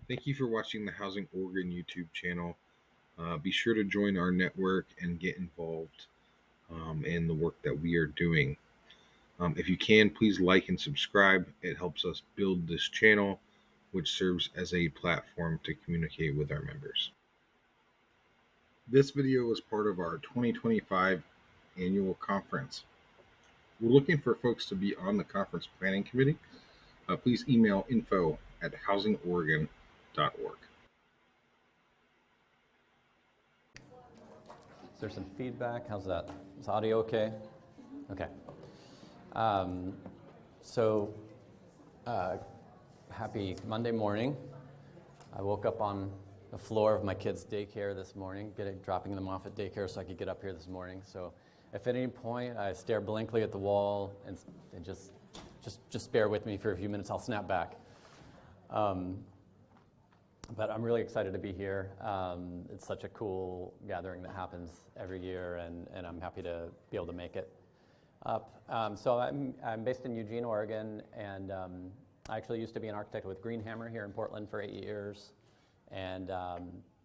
Thank you for watching the Housing Oregon YouTube channel. Be sure to join our network and get involved in the work that we are doing. If you can, please like and subscribe. It helps us build this channel, which serves as a platform to communicate with our members. This video is part of our 2025 annual conference. We're looking for folks to be on the conference planning committee. Please email info@housingoregon.org. Is there some feedback? How's that? Is audio okay? Okay. Um, so, happy Monday morning. I woke up on the floor of my kids' daycare this morning, dropping them off at daycare so I could get up here this morning. So, if at any point I stare blankly at the wall and just bear with me for a few minutes, I'll snap back. But I'm really excited to be here. It's such a cool gathering that happens every year, and I'm happy to be able to make it up. So I'm based in Eugene, Oregon, and I actually used to be an architect with Greenhammer here in Portland for 8 years, and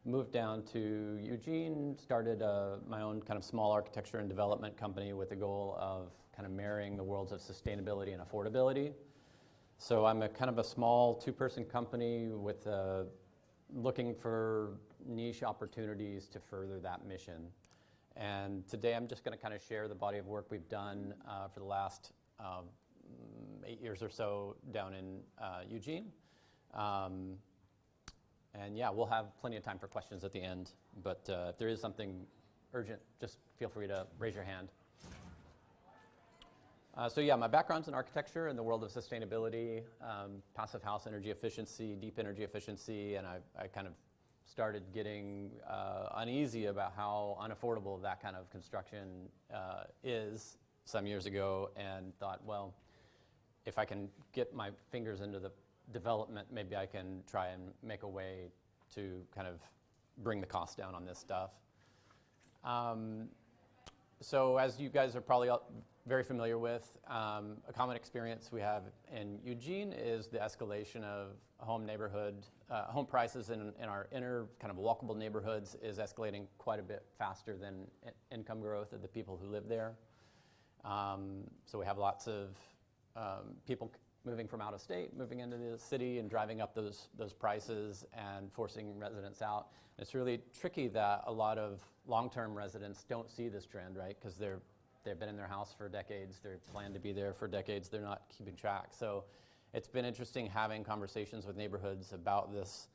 moved down to Eugene, started my own kind of small architecture and development company with the goal of kind of marrying the worlds of sustainability and affordability. So I'm a kind of a small two-person company with looking for niche opportunities to further that mission. And today I'm just going to kind of share the body of work we've done for the last 8 years or so down in Eugene. And yeah, we'll have plenty of time for questions at the end, but if there is something urgent, just feel free to raise your hand. So yeah, my background's in architecture in the world of sustainability, passive house energy efficiency, deep energy efficiency, and I kind of started getting uneasy about how unaffordable that kind of construction is some years ago, and thought, well, if I can get my fingers into the development, maybe I can try and make a way to kind of bring the cost down on this stuff. So as you guys are probably very familiar with, a common experience we have in Eugene is the escalation of home prices in our inner kind of walkable neighborhoods is escalating quite a bit faster than income growth of the people who live there. So we have lots of people moving from out of state, moving into the city and driving up those prices and forcing residents out. And it's really tricky that a lot of long-term residents don't see this trend, right? Because they've been in their house for decades, they plan to be there for decades, they're not keeping track. So it's been interesting having conversations with neighborhoods about this,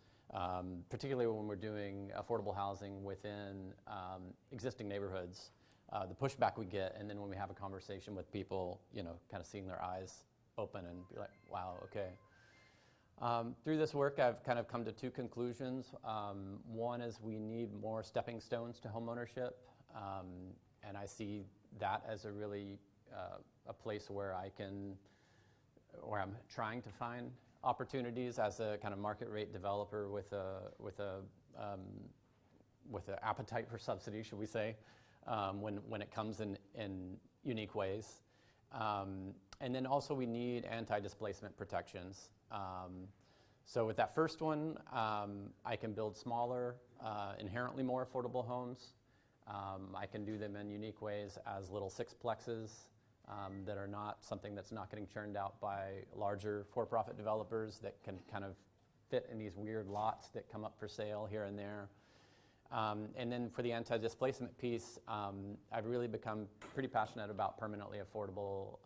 particularly when we're doing affordable housing within existing neighborhoods, the pushback we get, and then when we have a conversation with people, kind of seeing their eyes open and be like, wow, okay. Through this work, I've kind of come to two conclusions. One is we need more stepping stones to homeownership, and I see that as a really a place where I'm trying to find opportunities as a kind of market rate developer with an appetite for subsidy, should we say, when it comes in unique ways. And then also we need anti-displacement protections. So with that first one, I can build smaller, inherently more affordable homes. I can do them in unique ways as little sixplexes that are not something that's not getting churned out by larger for-profit developers that can kind of fit in these weird lots that come up for sale here and there. And then for the anti-displacement piece, I've really become pretty passionate about permanently affordable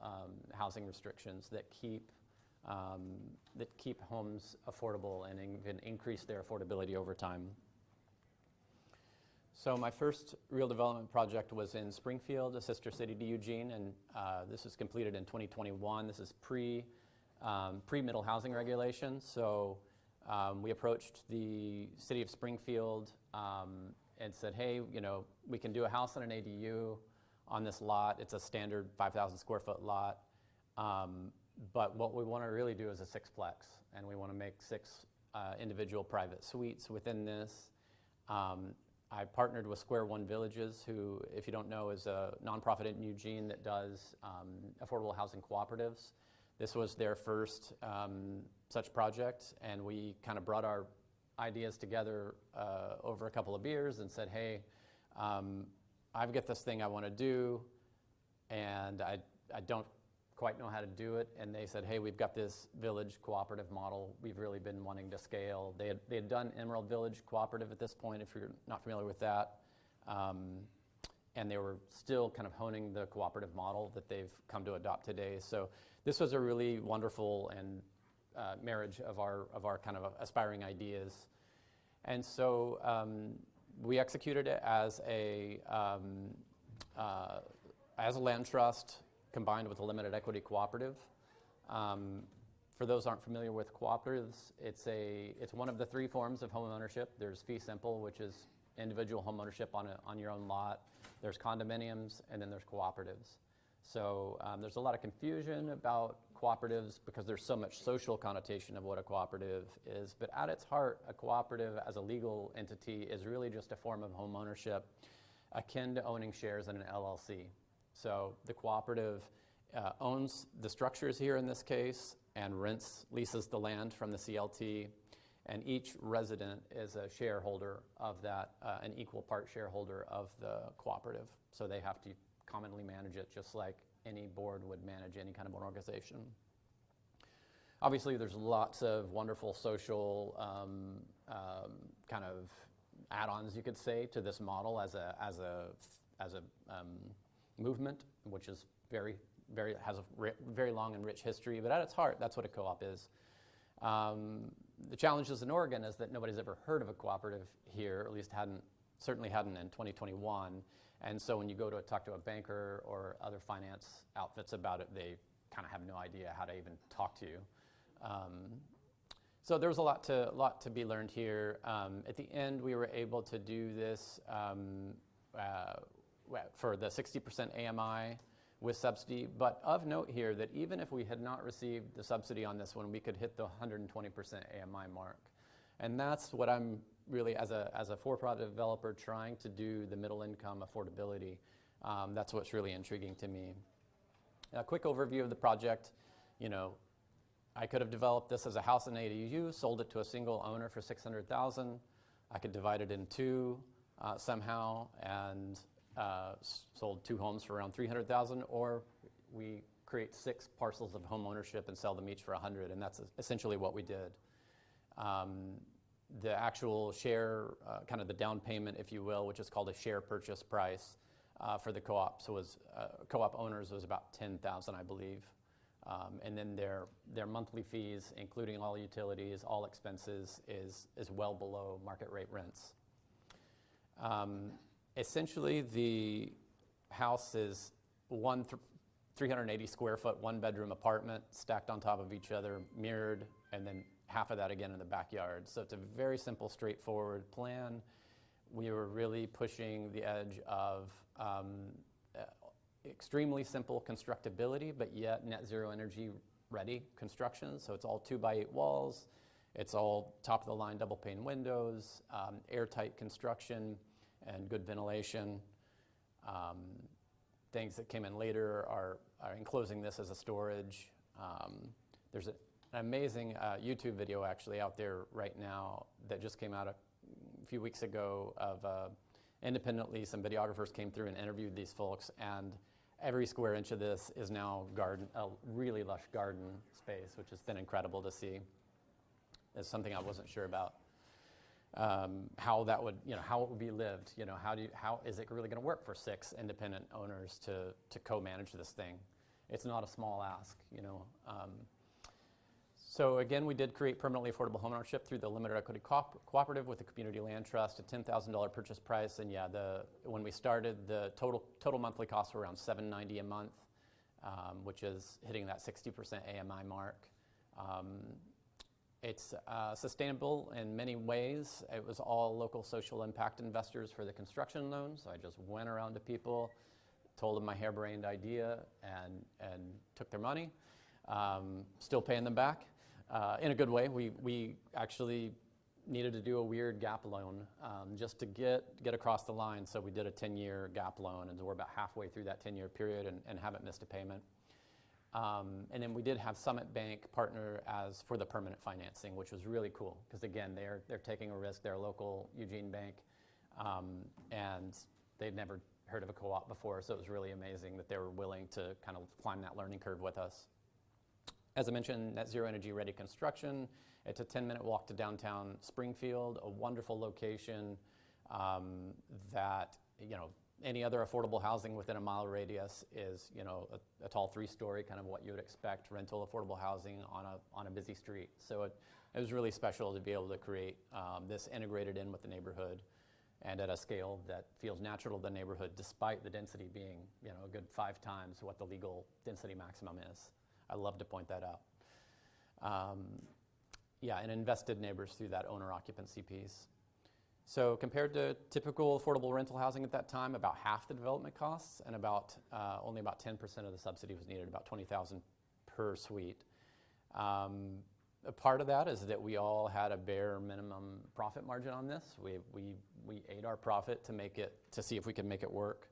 housing restrictions that keep homes affordable and even increase their affordability over time. So my first real development project was in Springfield, a sister city to Eugene, and this was completed in 2021. This is pre-middle housing regulations. So we approached the city of Springfield and said, hey, we can do a house on an ADU on this lot. It's a standard 5,000 square foot lot. But what we want to really do is a sixplex, and we want to make 6 individual private suites within this. I partnered with Square One Villages, who, if you don't know, is a nonprofit in Eugene that does affordable housing cooperatives. This was their first such project, and we kind of brought our ideas together over a couple of beers and said, hey, I've got this thing I want to do, and I don't quite know how to do it. And they said, hey, we've got this village cooperative model we've really been wanting to scale. They had done Emerald Village Cooperative at this point, if you're not familiar with that. And they were still kind of honing the cooperative model that they've come to adopt today. So this was a really wonderful and marriage of our kind of aspiring ideas. And so we executed it as a land trust combined with a limited equity cooperative. For those who aren't familiar with cooperatives, it's one of the three forms of home ownership. There's fee simple, which is individual home ownership on your own lot. There's condominiums, and then there's cooperatives. So there's a lot of confusion about cooperatives because there's so much social connotation of what a cooperative is. But at its heart, a cooperative as a legal entity is really just a form of home ownership akin to owning shares in an LLC. So the cooperative owns the structures here in this case and leases the land from the CLT, and each resident is a shareholder of that, an equal part shareholder of the cooperative. So they have to commonly manage it just like any board would manage any kind of an organization. Obviously, there's lots of wonderful social kind of add-ons, you could say, to this model as a movement, which is has a very long and rich history. But at its heart, that's what a co-op is. The challenges in Oregon is that nobody's ever heard of a cooperative here, or at least certainly hadn't in 2021. And so when you go to talk to a banker or other finance outfits about it, they kind of have no idea how to even talk to you. So there was a lot to be learned here. At the end, we were able to do this for the 60% AMI with subsidy. But of note here that even if we had not received the subsidy on this one, we could hit the 120% AMI mark. And that's what I'm really, as a for-profit developer, trying to do the middle income affordability. That's what's really intriguing to me. A quick overview of the project. I could have developed this as a house in ADU, sold it to a single owner for $600,000. I could divide it in two somehow and sold two homes for around $300,000, or we create 6 parcels of home ownership and sell them each for $100,000, and that's essentially what we did. The actual share, kind of the down payment, if you will, which is called a share purchase price for the co-ops co-op owners was about $10,000, I believe. And then their monthly fees, including all utilities, all expenses, is well below market rate rents. Essentially, the house is 380 square foot, 1-bedroom apartment stacked on top of each other, mirrored, and then half of that again in the backyard. So it's a very simple, straightforward plan. We were really pushing the edge of extremely simple constructability, but yet net zero energy ready construction. So it's all 2x8 walls. It's all top of the line double pane windows, airtight construction, and good ventilation. Things that came in later are enclosing this as a storage. There's an amazing YouTube video actually out there right now that just came out a few weeks ago of independently, some videographers came through and interviewed these folks, and every square inch of this is now a really lush garden space, which has been incredible to see. It's something I wasn't sure about. How that would, how it would be lived. How is it really going to work for 6 independent owners to co-manage this thing? It's not a small ask, So again, we did create permanently affordable homeownership through the limited equity cooperative with the community land trust, a $10,000 purchase price, and when we started, the total monthly costs were around $790 a month, which is hitting that 60% AMI mark. It's sustainable in many ways. It was all local social impact investors for the construction loan. So I just went around to people, told them my harebrained idea, and took their money. Still paying them back in a good way. We actually needed to do a weird gap loan just to get across the line. So we did a 10-year gap loan, and we're about halfway through that 10-year period and haven't missed a payment. And then we did have Summit Bank partner as for the permanent financing, which was really cool because again, they're taking a risk. They're a local Eugene bank, and they'd never heard of a co-op before, so it was really amazing that they were willing to kind of climb that learning curve with us. As I mentioned, net zero energy ready construction. It's a 10-minute walk to downtown Springfield, a wonderful location that, any other affordable housing within a mile radius is, a tall 3-story, kind of what you would expect, rental affordable housing on a busy street. So it was really special to be able to create this integrated in with the neighborhood and at a scale that feels natural to the neighborhood despite the density being, a good 5 times what the legal density maximum is. I love to point that out. And invested neighbors through that owner occupancy piece. So compared to typical affordable rental housing at that time, about half the development costs and only about 10% of the subsidy was needed, about $20,000 per suite. A part of that is that we all had a bare minimum profit margin on this. We ate our profit to see if we could make it work,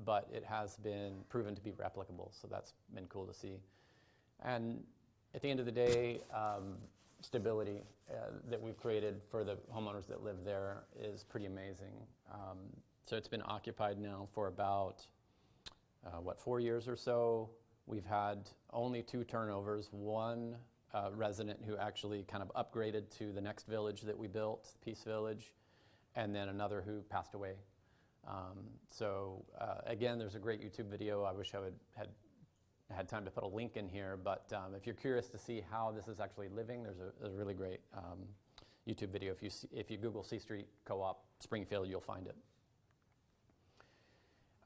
but it has been proven to be replicable, so that's been cool to see. And at the end of the day, stability that we've created for the homeowners that live there is pretty amazing. So it's been occupied now for about, 4 years or so. We've had only 2 turnovers, one resident who actually kind of upgraded to the next village that we built, Peace Village, and then another who passed away. Again, there's a great YouTube video. I wish I had time to put a link in here, but if you're curious to see how this is actually living, there's a really great YouTube video. If you Google C Street Co-op Springfield, you'll find it.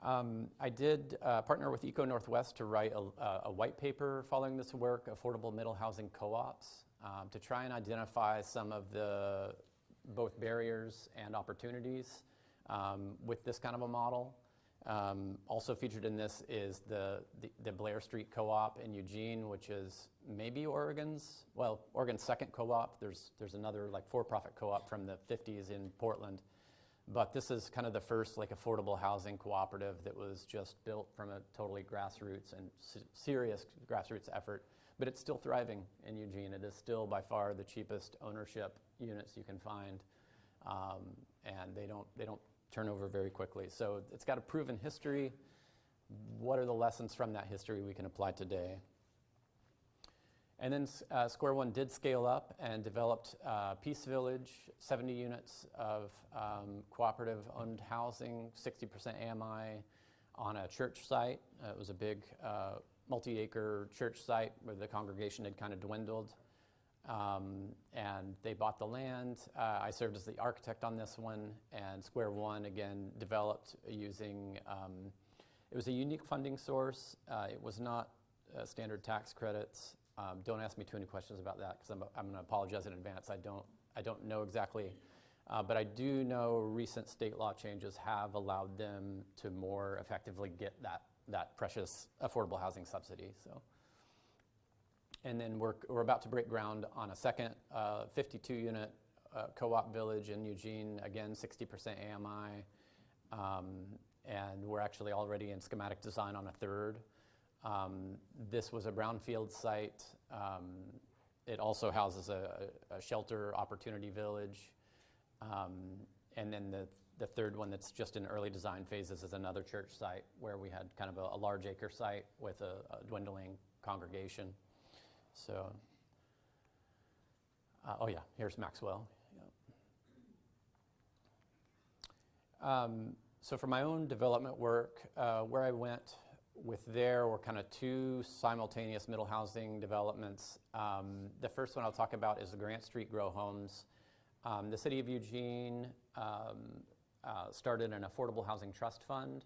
I did partner with Eco Northwest to write a white paper following this work, Affordable Middle Housing Co-ops, to try and identify some of the both barriers and opportunities with this kind of a model. Also featured in this is the Blair Street Co-op in Eugene, which is maybe Oregon's second co-op. There's another for-profit co-op from the 50s in Portland. But this is kind of the first affordable housing cooperative that was just built from a totally grassroots and serious grassroots effort. But it's still thriving in Eugene. It is still by far the cheapest ownership units you can find, and they don't turn over very quickly. So it's got a proven history. What are the lessons from that history we can apply today? And then Square One did scale up and developed Peace Village, 70 units of cooperative-owned housing, 60% AMI on a church site. It was a big multi-acre church site where the congregation had kind of dwindled. And they bought the land. I served as the architect on this one, and Square One, again, developed using, it was a unique funding source. It was not standard tax credits. Don't ask me too many questions about that because I'm going to apologize in advance. I don't know exactly, but I do know recent state law changes have allowed them to more effectively get that precious affordable housing subsidy. So, and then we're about to break ground on a second 52-unit co-op village in Eugene. Again, 60% AMI, and we're actually already in schematic design on a third. This was a brownfield site. It also houses a shelter opportunity village. And then the third one that's just in early design phases is another church site where we had kind of a large acre site with a dwindling congregation. So, here's Maxwell. Yeah. So for my own development work, where I went with there were kind of 2 simultaneous middle housing developments. The first one I'll talk about is the Grant Street Grow Homes. The city of Eugene started an affordable housing trust fund,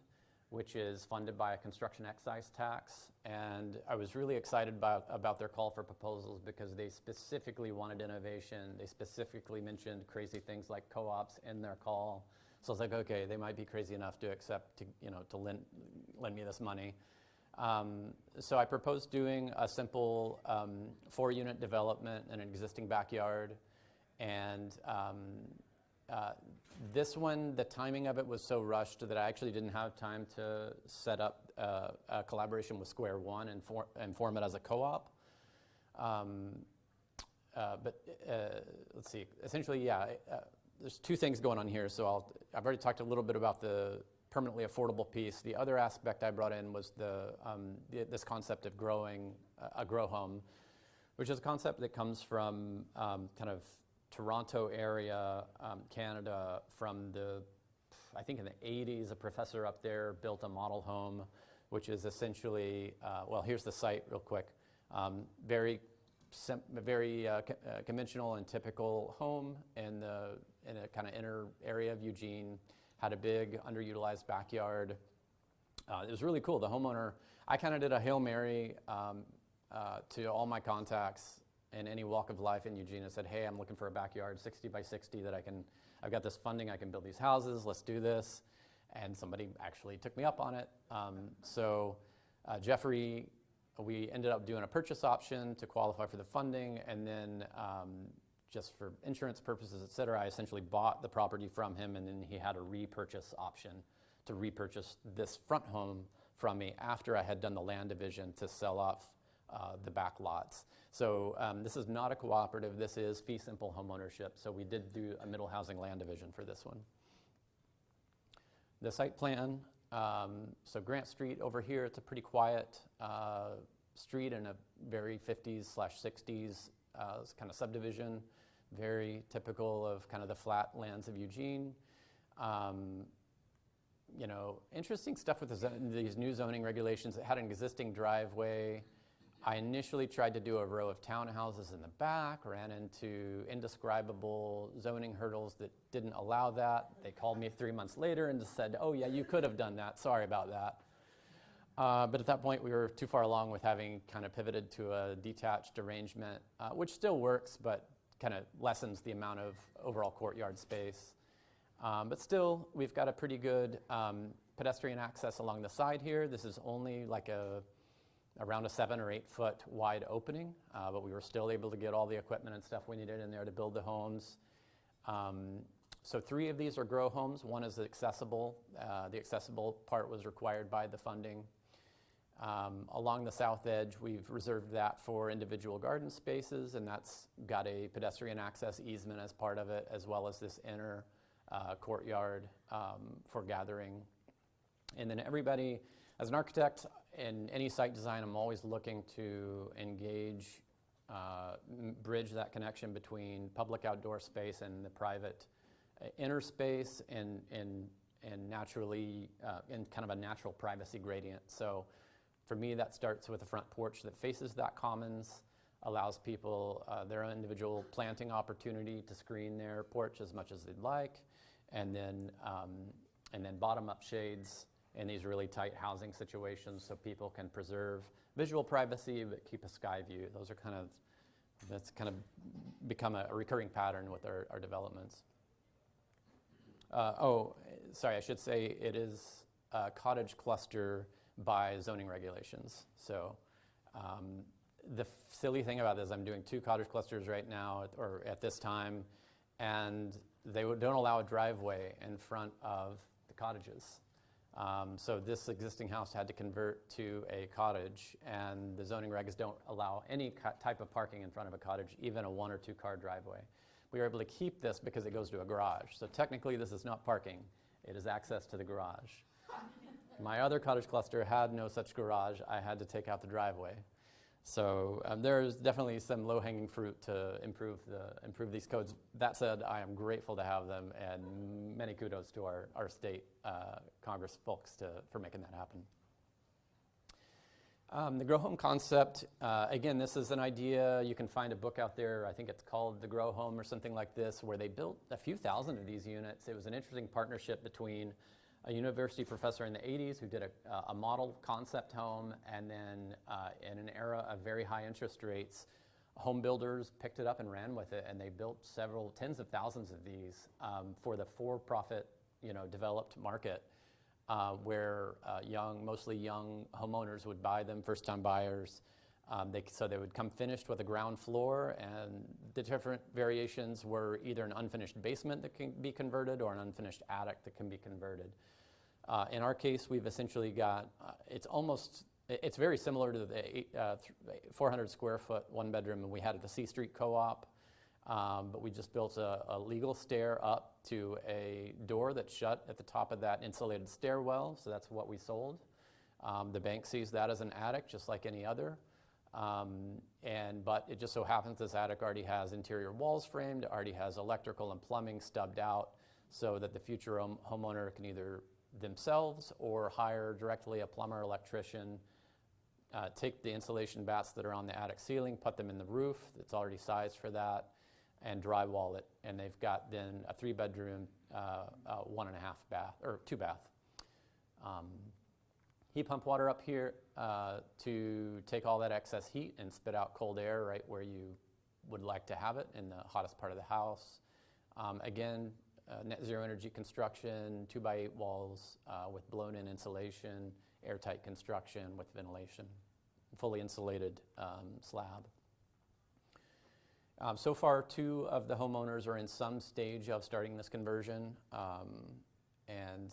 which is funded by a construction excise tax. And I was really excited about their call for proposals because they specifically wanted innovation. They specifically mentioned crazy things like co-ops in their call. So I was like, okay, they might be crazy enough to accept to lend me this money. So I proposed doing a simple 4-unit development in an existing backyard and This one, the timing of it was so rushed that I actually didn't have time to set up a collaboration with Square One and form it as a co-op. Let's see. Essentially, there's two things going on here. So I've already talked a little bit about the permanently affordable piece. The other aspect I brought in was this concept of growing a grow home, which is a concept that comes from kind of Toronto area, Canada, I think in the 80s, a professor up there built a model home, which is essentially, here's the site real quick. Very conventional and typical home in a kind of inner area of Eugene, had a big underutilized backyard. It was really cool. The homeowner, I kind of did a Hail Mary to all my contacts in any walk of life in Eugene and said, hey, I'm looking for a backyard 60 by 60 I've got this funding, I can build these houses, let's do this. And somebody actually took me up on it. Jeffrey, we ended up doing a purchase option to qualify for the funding, and then just for insurance purposes, et cetera, I essentially bought the property from him, and then he had a repurchase option to repurchase this front home from me after I had done the land division to sell off the back lots. So this is not a cooperative, this is fee simple homeownership. So we did do a middle housing land division for this one. The site plan, so Grant Street over here, it's a pretty quiet street in a very 50s/60s kind of subdivision, very typical of kind of the flat lands of Eugene. Interesting stuff with these new zoning regulations. It had an existing driveway. I initially tried to do a row of townhouses in the back, ran into indescribable zoning hurdles that didn't allow that. They called me 3 months later and just said, oh yeah, you could have done that, sorry about that. But at that point we were too far along with having kind of pivoted to a detached arrangement, which still works, but kind of lessens the amount of overall courtyard space. But still, we've got a pretty good pedestrian access along the side here. This is only like around a 7 or 8 foot wide opening, but we were still able to get all the equipment and stuff we needed in there to build the homes. So 3 of these are grow homes. One is accessible. The accessible part was required by the funding. Along the south edge, we've reserved that for individual garden spaces, and that's got a pedestrian access easement as part of it, as well as this inner courtyard for gathering. And then everybody, as an architect, in any site design, I'm always looking to engage, bridge that connection between public outdoor space and the private inner space, and naturally, in kind of a natural privacy gradient. So for me, that starts with a front porch that faces that commons, allows people their own individual planting opportunity to screen their porch as much as they'd like, and then bottom-up shades in these really tight housing situations so people can preserve visual privacy but keep a sky view. That's kind of become a recurring pattern with our developments. I should say it is a cottage cluster by zoning regulations. So the silly thing about this, I'm doing 2 cottage clusters right now, or at this time, and they don't allow a driveway in front of the cottages. So this existing house had to convert to a cottage, and the zoning regs don't allow any type of parking in front of a cottage, even a 1 or 2 car driveway. We were able to keep this because it goes to a garage. So technically this is not parking, it is access to the garage. My other cottage cluster had no such garage. I had to take out the driveway. So there's definitely some low-hanging fruit to improve these codes. That said, I am grateful to have them, and many kudos to our state Congress folks for making that happen. The grow home concept, again, this is an idea. You can find a book out there, I think it's called The Grow Home or something like this, where they built a few thousand of these units. It was an interesting partnership between a university professor in the 80s who did a model concept home, and then in an era of very high interest rates, home builders picked it up and ran with it, and they built several tens of thousands of these for the for-profit, developed market, where mostly young homeowners would buy them, first-time buyers, So they would come finished with a ground floor, and the different variations were either an unfinished basement that can be converted or an unfinished attic that can be converted. In our case, we've essentially got, it's very similar to the 400 square foot one bedroom we had at the C Street Co-op, but we just built a legal stair up to a door that's shut at the top of that insulated stairwell, so that's what we sold. The bank sees that as an attic, just like any other. But it just so happens this attic already has interior walls framed, it already has electrical and plumbing stubbed out, so that the future homeowner can either themselves or hire directly a plumber, electrician, take the insulation bats that are on the attic ceiling, put them in the roof that's already sized for that, and drywall it. And they've got then a 3-bedroom, 1.5 bath, or 2-bath. Heat pump water up here to take all that excess heat and spit out cold air right where you would like to have it, in the hottest part of the house. Again, net zero energy construction, 2x8 walls with blown-in insulation, airtight construction with ventilation, fully insulated slab. So far, 2 of the homeowners are in some stage of starting this conversion, and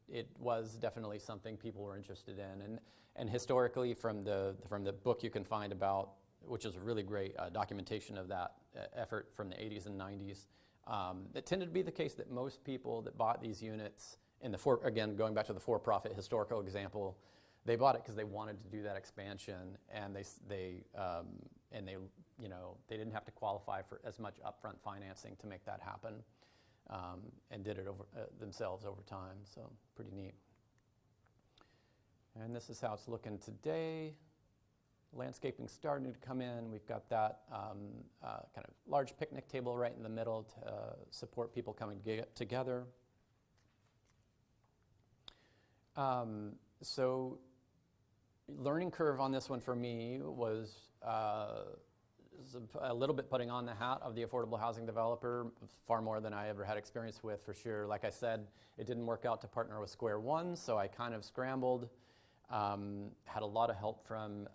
it was definitely something people were interested in. And historically, from the book you can find about, which is a really great documentation of that effort from the 80s and 90s, it tended to be the case that most people that bought these units, again, going back to the for-profit historical example, they bought it because they wanted to do that expansion, and they didn't have to qualify for as much upfront financing to make that happen, and did it themselves over time. So pretty neat. And this is how it's looking today. Landscaping starting to come in. We've got that kind of large picnic table right in the middle to support people coming together. So learning curve on this one for me was a little bit putting on the hat of the affordable housing developer, far more than I ever had experience with, for sure. Like I said, it didn't work out to partner with Square One, so I kind of scrambled. Had a lot of help from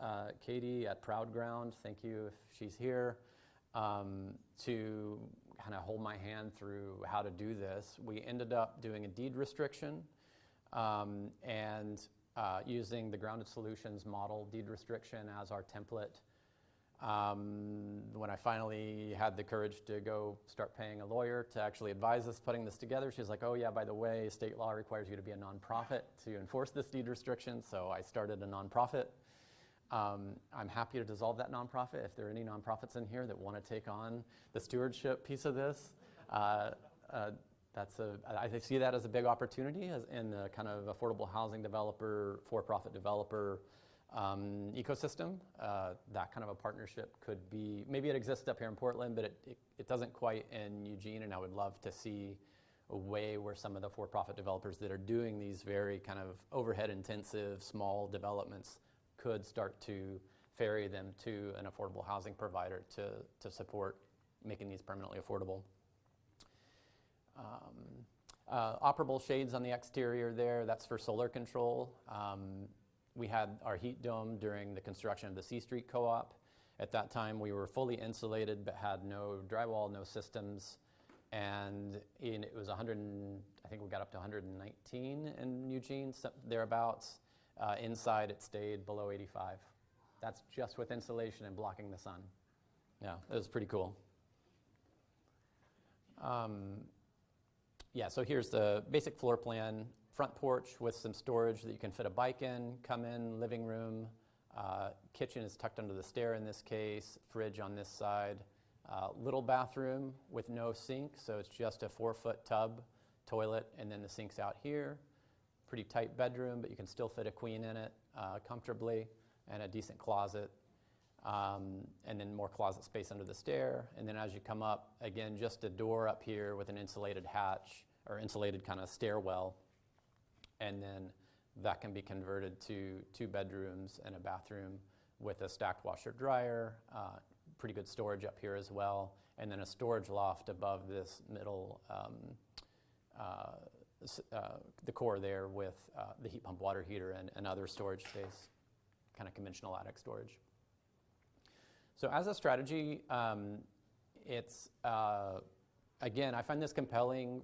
Katie at Proud Ground, thank you if she's here, to kind of hold my hand through how to do this. We ended up doing a deed restriction and using the Grounded Solutions model deed restriction as our template. When I finally had the courage to go start paying a lawyer to actually advise us putting this together, she's like, oh yeah, by the way, state law requires you to be a nonprofit to enforce this deed restriction, so I started a nonprofit. I'm happy to dissolve that nonprofit if there are any nonprofits in here that want to take on the stewardship piece of this. I see that as a big opportunity in the kind of affordable housing developer, for-profit developer ecosystem. That kind of a partnership could be, maybe it exists up here in Portland, but it doesn't quite in Eugene, and I would love to see a way where some of the for-profit developers that are doing these very kind of overhead-intensive small developments could start to ferry them to an affordable housing provider to support making these permanently affordable. Operable shades on the exterior there, that's for solar control. We had our heat dome during the construction of the C Street Co-op. At that time, we were fully insulated but had no drywall, no systems. And it was I think we got up to 119 in Eugene, thereabouts. Inside, it stayed below 85. That's just with insulation and blocking the sun. Yeah, it was pretty cool. Yeah, so here's the basic floor plan. Front porch with some storage that you can fit a bike in, come in, living room. Kitchen is tucked under the stair in this case, fridge on this side. Little bathroom with no sink, so it's just a 4-foot tub, toilet, and then the sink's out here. Pretty tight bedroom, but you can still fit a queen in it comfortably, and a decent closet. And then more closet space under the stair. And then as you come up, again, just a door up here with an insulated hatch, or insulated kind of stairwell. And then that can be converted to 2 bedrooms and a bathroom with a stacked washer dryer, pretty good storage up here as well, and then a storage loft above this middle, the core there with the heat pump water heater and other storage space. kind of conventional attic storage. So as a strategy, it's, again, I find this compelling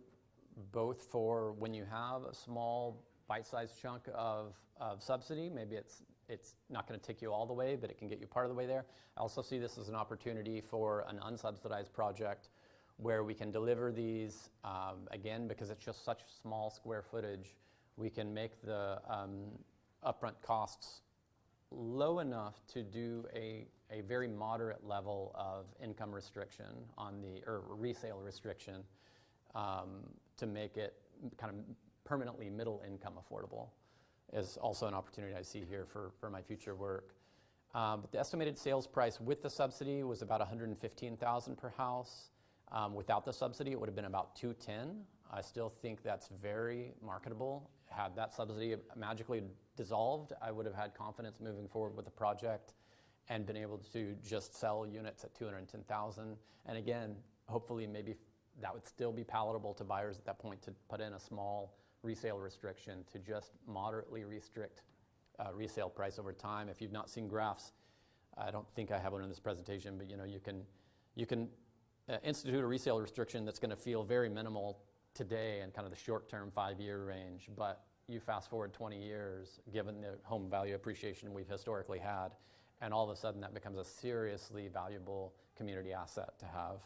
both for when you have a small bite-sized chunk of subsidy. Maybe it's not going to take you all the way, but it can get you part of the way there. I also see this as an opportunity for an unsubsidized project where we can deliver these, again, because it's just such small square footage, we can make the upfront costs low enough to do a very moderate level of income restriction on or resale restriction to make it kind of permanently middle income affordable is also an opportunity I see here for my future work. But the estimated sales price with the subsidy was about $115,000 per house. Without the subsidy, it would have been about $210,000. I still think that's very marketable. Had that subsidy magically dissolved, I would have had confidence moving forward with the project and been able to just sell units at $210,000. And again, hopefully maybe that would still be palatable to buyers at that point to put in a small resale restriction to just moderately restrict resale price over time. If you've not seen graphs, I don't think I have one in this presentation, but you can institute a resale restriction that's going to feel very minimal today in kind of the short-term 5-year range, but you fast forward 20 years, given the home value appreciation we've historically had, and all of a sudden that becomes a seriously valuable community asset to have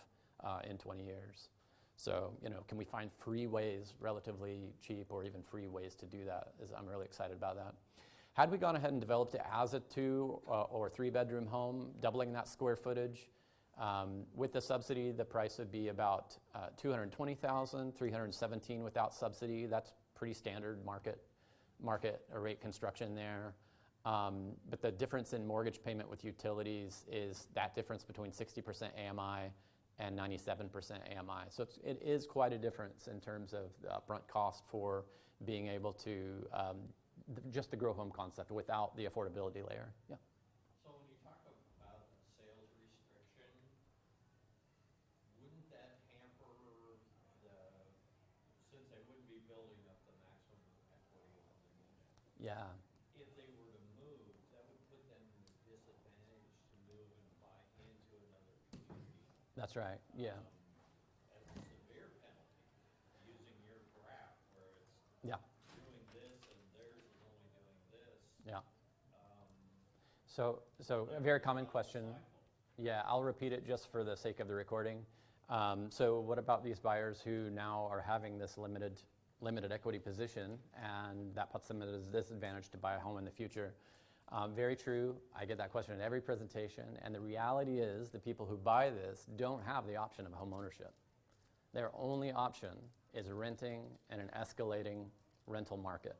in 20 years. So, can we find free ways, relatively cheap or even free ways to do that? I'm really excited about that. Had we gone ahead and developed it as a 2 or 3 bedroom home, doubling that square footage, with the subsidy, the price would be about $220,000, $317,000 without subsidy. That's pretty standard market rate construction there. But the difference in mortgage payment with utilities is that difference between 60% AMI and 97% AMI. So it is quite a difference in terms of the upfront cost for being able to just the grow home concept without the affordability layer. Yeah. So when you talk about a sales restriction, wouldn't that hamper since they wouldn't be building up the maximum equity on the unit? Yeah. If they were to move, that would put them in a disadvantage to move and buy into another community. That's right. Yeah. As a severe penalty, using your graph where it's Yeah. doing this and theirs is only doing this. Yeah. So a very common question. Cycle. Yeah, I'll repeat it just for the sake of the recording. So what about these buyers who now are having this limited equity position, and that puts them at a disadvantage to buy a home in the future? Very true. I get that question in every presentation, and the reality is the people who buy this don't have the option of home ownership. Their only option is renting in an escalating rental market.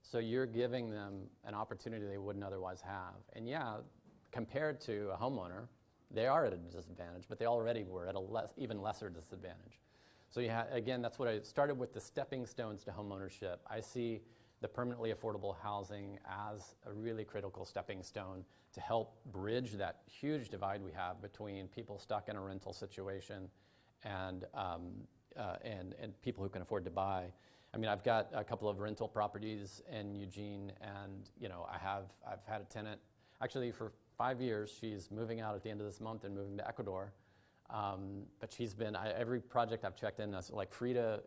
So you're giving them an opportunity they wouldn't otherwise have. And yeah, compared to a homeowner, they are at a disadvantage, but they already were at a even lesser disadvantage. So again, that's what I started with, the stepping stones to homeownership. I see the permanently affordable housing as a really critical stepping stone to help bridge that huge divide we have between people stuck in a rental situation and people who can afford to buy. I mean, I've got a couple of rental properties in Eugene, and I've had a tenant actually for 5 years. She's moving out at the end of this month and moving to Ecuador. But she's been, every project I've checked in, like, Frida,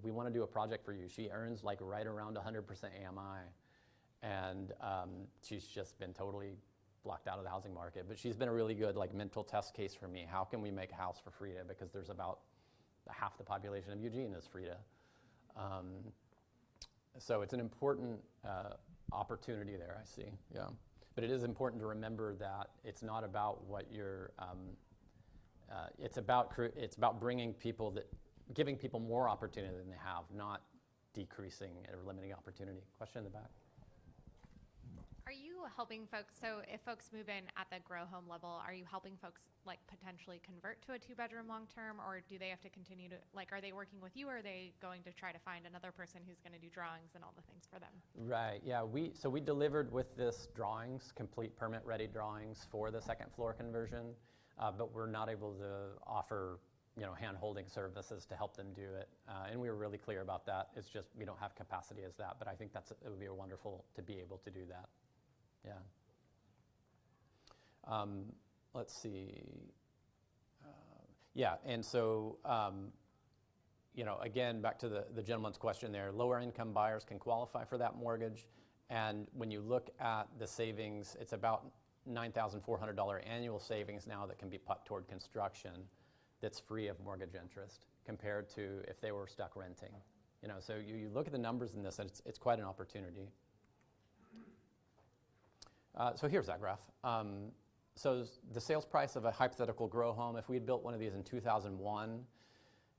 we want to do a project for you. She earns like right around 100% AMI. And she's just been totally blocked out of the housing market. But she's been a really good mental test case for me. How can we make a house for Frida? Because there's about half the population of Eugene is Frida. So it's an important opportunity there, I see, yeah. But it is important to remember that it's not about what you're, it's about bringing people giving people more opportunity than they have, not decreasing or limiting opportunity. Question in the back. Are you helping folks, so if folks move in at the grow home level, are you helping folks potentially convert to a 2-bedroom long-term, or do they have to continue to, are they working with you, or are they going to try to find another person who's going to do drawings and all the things for them? Right, yeah, we delivered with this drawings, complete permit-ready drawings for the second floor conversion, but we're not able to offer hand-holding services to help them do it. And we were really clear about that. It's just we don't have capacity as that, but I think it would be wonderful to be able to do that. Yeah. Let's see. Yeah, and so, again, back to the gentleman's question there, lower income buyers can qualify for that mortgage. And when you look at the savings, it's about $9,400 annual savings now that can be put toward construction that's free of mortgage interest compared to if they were stuck renting. So you look at the numbers in this, and it's quite an opportunity. So here's that graph. So the sales price of a hypothetical grow home, if we had built one of these in 2001,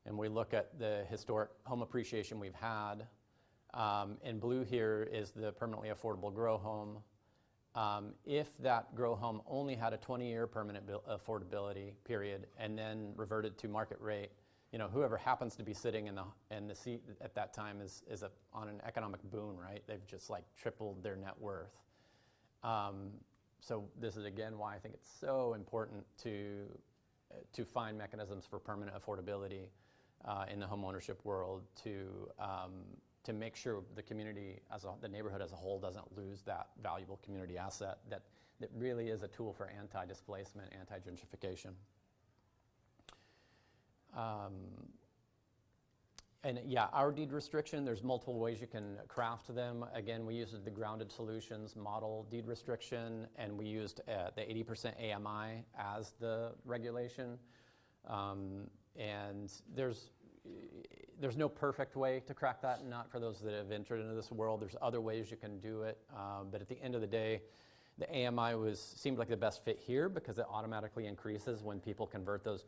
and we look at the historic home appreciation we've had, in blue here is the permanently affordable grow home. If that grow home only had a 20-year permanent affordability period and then reverted to market rate, whoever happens to be sitting in the seat at that time is on an economic boon, right? They've just like tripled their net worth. So this is again why I think it's so important to find mechanisms for permanent affordability in the homeownership world to make sure the community, the neighborhood as a whole, doesn't lose that valuable community asset that really is a tool for anti-displacement, anti-gentrification. And yeah, our deed restriction, there's multiple ways you can craft them. Again, we used the grounded solutions model deed restriction, and we used the 80% AMI as the regulation. And there's no perfect way to crack that, not for those that have entered into this world. There's other ways you can do it. But at the end of the day, the AMI seemed like the best fit here because it automatically increases when people convert the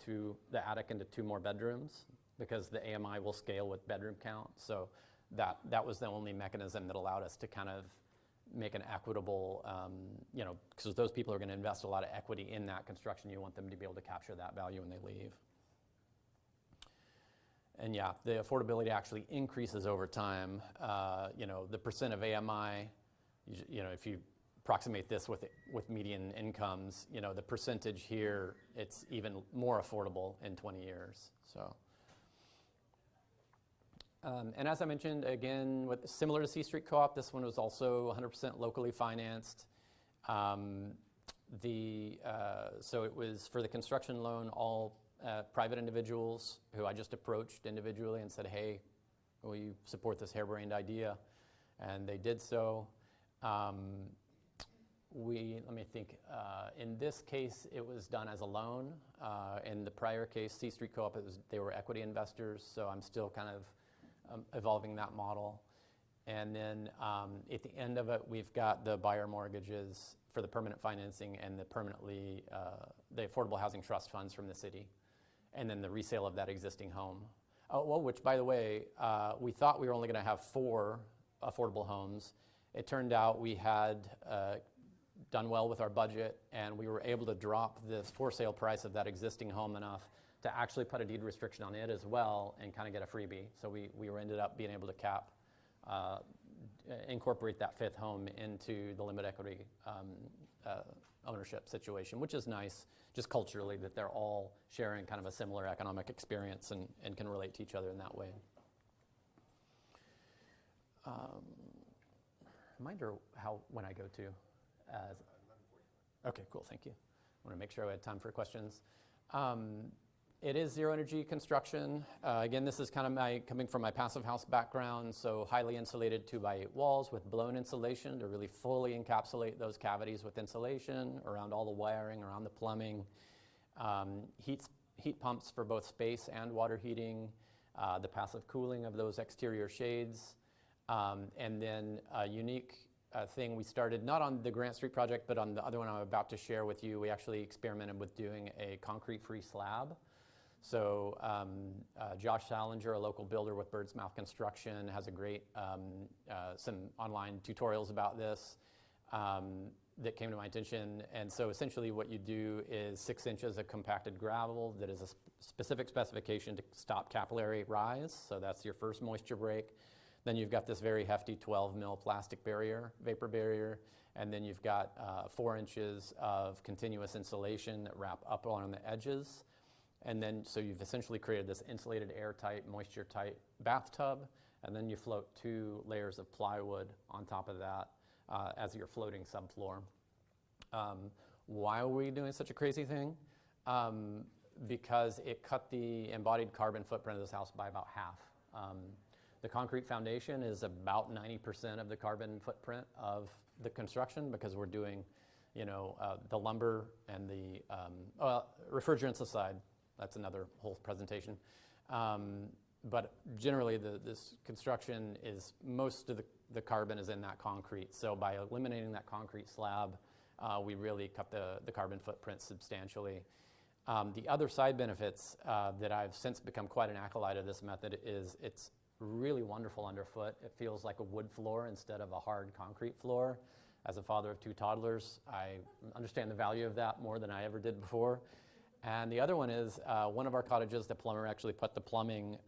attic into 2 more bedrooms, because the AMI will scale with bedroom count. So that was the only mechanism that allowed us to kind of make an equitable, because those people are going to invest a lot of equity in that construction. You want them to be able to capture that value when they leave. And yeah, the affordability actually increases over time. The percent of AMI, if you approximate this with median incomes, the percentage here, it's even more affordable in 20 years. So. And as I mentioned, again, similar to C Street Co-op, this one was also 100% locally financed. So it was for the construction loan, all private individuals who I just approached individually and said, hey, will you support this harebrained idea? And they did so. Let me think, in this case, it was done as a loan. In the prior case, C Street Co-op, they were equity investors, so I'm still kind of evolving that model. And then at the end of it, we've got the buyer mortgages for the permanent financing and the affordable housing trust funds from the city, and then the resale of that existing home. Which, by the way, we thought we were only going to have 4 affordable homes. It turned out we had done well with our budget, and we were able to drop the for sale price of that existing home enough to actually put a deed restriction on it as well and kind of get a freebie. So we ended up being able to incorporate that 5th home into the limited equity ownership situation, which is nice, just culturally, that they're all sharing kind of a similar economic experience and can relate to each other in that way. Reminder when I go to. Okay, cool, thank you. I want to make sure I had time for questions. It is zero energy construction. Again, this is kind of coming from my passive house background, so highly insulated 2x8 walls with blown insulation to really fully encapsulate those cavities with insulation around all the wiring, around the plumbing. Heat pumps for both space and water heating, the passive cooling of those exterior shades, and then a unique thing we started, not on the Grant Street project, but on the other one I'm about to share with you. We actually experimented with doing a concrete-free slab. So Josh Salinger, a local builder with Bird's Mouth Construction, has a great, some online tutorials about this that came to my attention. And so essentially what you do is 6 inches of compacted gravel that is a specific specification to stop capillary rise. So that's your first moisture break. Then you've got this very hefty 12 mil plastic barrier, vapor barrier. And then you've got 4 inches of continuous insulation that wrap up along the edges. And then, so you've essentially created this insulated, airtight, moisture-tight bathtub, and then you float 2 layers of plywood on top of that as your floating subfloor. Why are we doing such a crazy thing? Because it cut the embodied carbon footprint of this house by about half. The concrete foundation is about 90% of the carbon footprint of the construction because we're doing, the lumber and the refrigerants aside. That's another whole presentation. But generally, this construction is most of the carbon is in that concrete. So by eliminating that concrete slab, we really cut the carbon footprint substantially. The other side benefits that I've since become quite an acolyte of this method is it's really wonderful underfoot. It feels like a wood floor instead of a hard concrete floor. As a father of 2 toddlers, I understand the value of that more than I ever did before. And the other one is one of our cottages, the plumber actually put the plumbing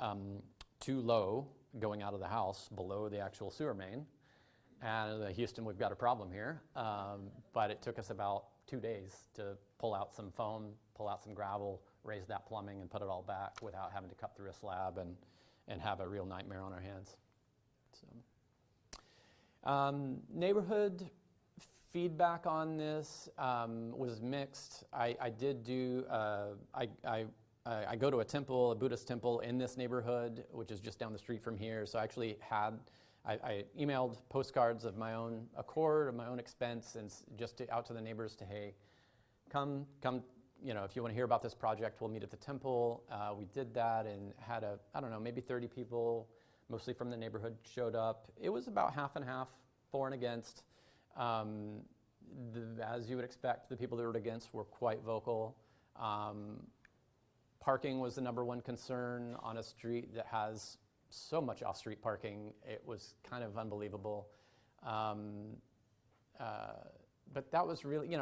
too low going out of the house below the actual sewer main. And Houston, we've got a problem here. But it took us about 2 days to pull out some foam, pull out some gravel, raise that plumbing, and put it all back without having to cut through a slab and have a real nightmare on our hands. So, neighborhood feedback on this was mixed. I did do, I go to a temple, a Buddhist temple in this neighborhood, which is just down the street from here. So I actually I emailed postcards of my own accord, of my own expense, and just out to the neighbors to, hey, come, if you want to hear about this project, we'll meet at the temple. We did that and had maybe 30 people, mostly from the neighborhood, showed up. It was about half and half, for and against. As you would expect, the people that were against were quite vocal. Parking was the number one concern on a street that has so much off-street parking. It was kind of unbelievable. But that was really,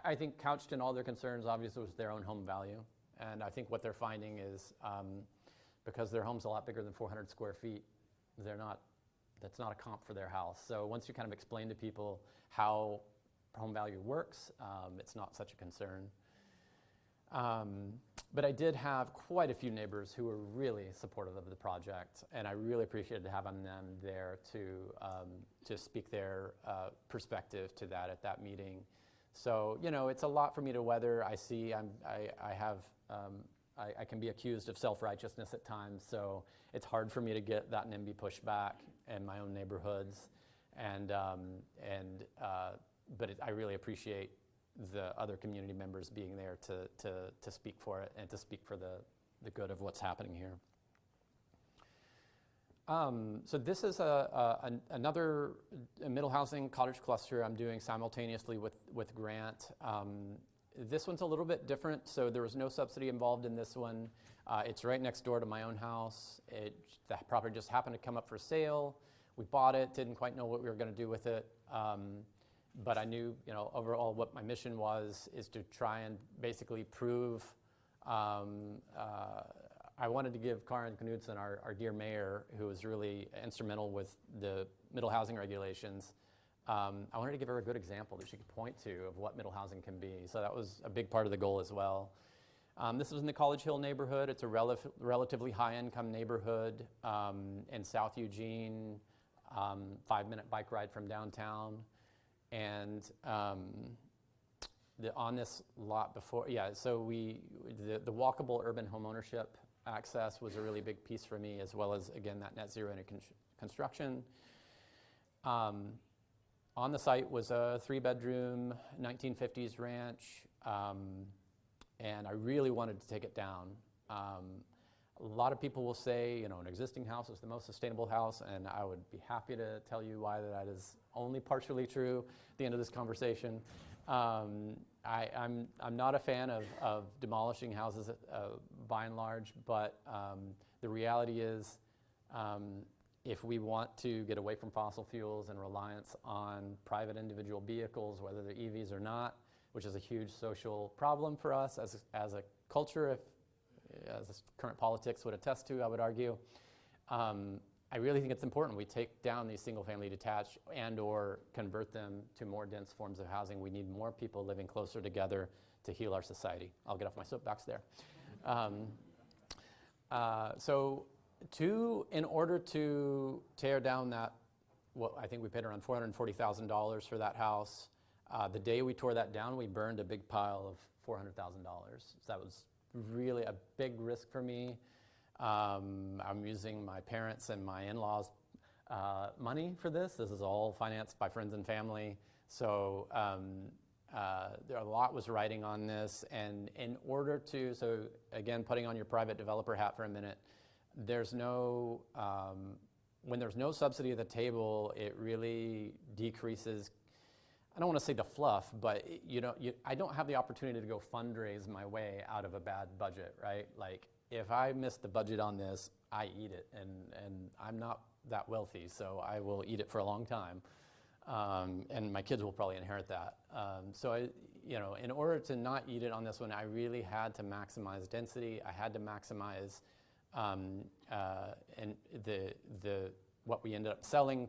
I think couched in all their concerns, obviously, was their own home value. And I think what they're finding is because their home's a lot bigger than 400 square feet, that's not a comp for their house. So once you kind of explain to people how home value works, it's not such a concern. But I did have quite a few neighbors who were really supportive of the project, and I really appreciated having them there to speak their perspective to that at that meeting. So it's a lot for me to weather. I see I can be accused of self-righteousness at times, so it's hard for me to get that NIMBY pushback in my own neighborhoods, but I really appreciate the other community members being there to speak for it and to speak for the good of what's happening here. So this is another middle housing cottage cluster I'm doing simultaneously with Grant. This one's a little bit different, so there was no subsidy involved in this one. It's right next door to my own house. The property just happened to come up for sale. We bought it, didn't quite know what we were going to do with it. But I knew, overall what my mission is to try and basically prove, I wanted to give Karin Knudsen, our dear mayor, who was really instrumental with the middle housing regulations, I wanted to give her a good example that she could point to of what middle housing can be. So that was a big part of the goal as well. This is in the College Hill neighborhood. It's a relatively high-income neighborhood in South Eugene, 5-minute bike ride from downtown. And on this lot before, so the walkable urban homeownership access was a really big piece for me, as well as, again, that net zero into construction. On the site was a 3-bedroom 1950s ranch, and I really wanted to take it down. A lot of people will say, an existing house is the most sustainable house, and I would be happy to tell you why that is only partially true at the end of this conversation. I'm not a fan of demolishing houses by and large, but the reality is if we want to get away from fossil fuels and reliance on private individual vehicles, whether they're EVs or not, which is a huge social problem for us as a culture, as current politics would attest to, I would argue. I really think it's important we take down these single-family detached and or convert them to more dense forms of housing. We need more people living closer together to heal our society. I'll get off my soapbox there. In order to tear down that, I think we paid around $440,000 for that house, The day we tore that down, we burned a big pile of $400,000. So that was really a big risk for me. I'm using my parents and my in-laws' money for this. This is all financed by friends and family. So a lot was riding on this. And in order to, so again, putting on your private developer hat for a minute, there's no, when there's no subsidy at the table, it really decreases, I don't want to say the fluff, but I don't have the opportunity to go fundraise my way out of a bad budget, right? Like, if I miss the budget on this, I eat it, and I'm not that wealthy, so I will eat it for a long time, and my kids will probably inherit that. In order to not eat it on this one, I really had to maximize density. I had to maximize and what we ended up selling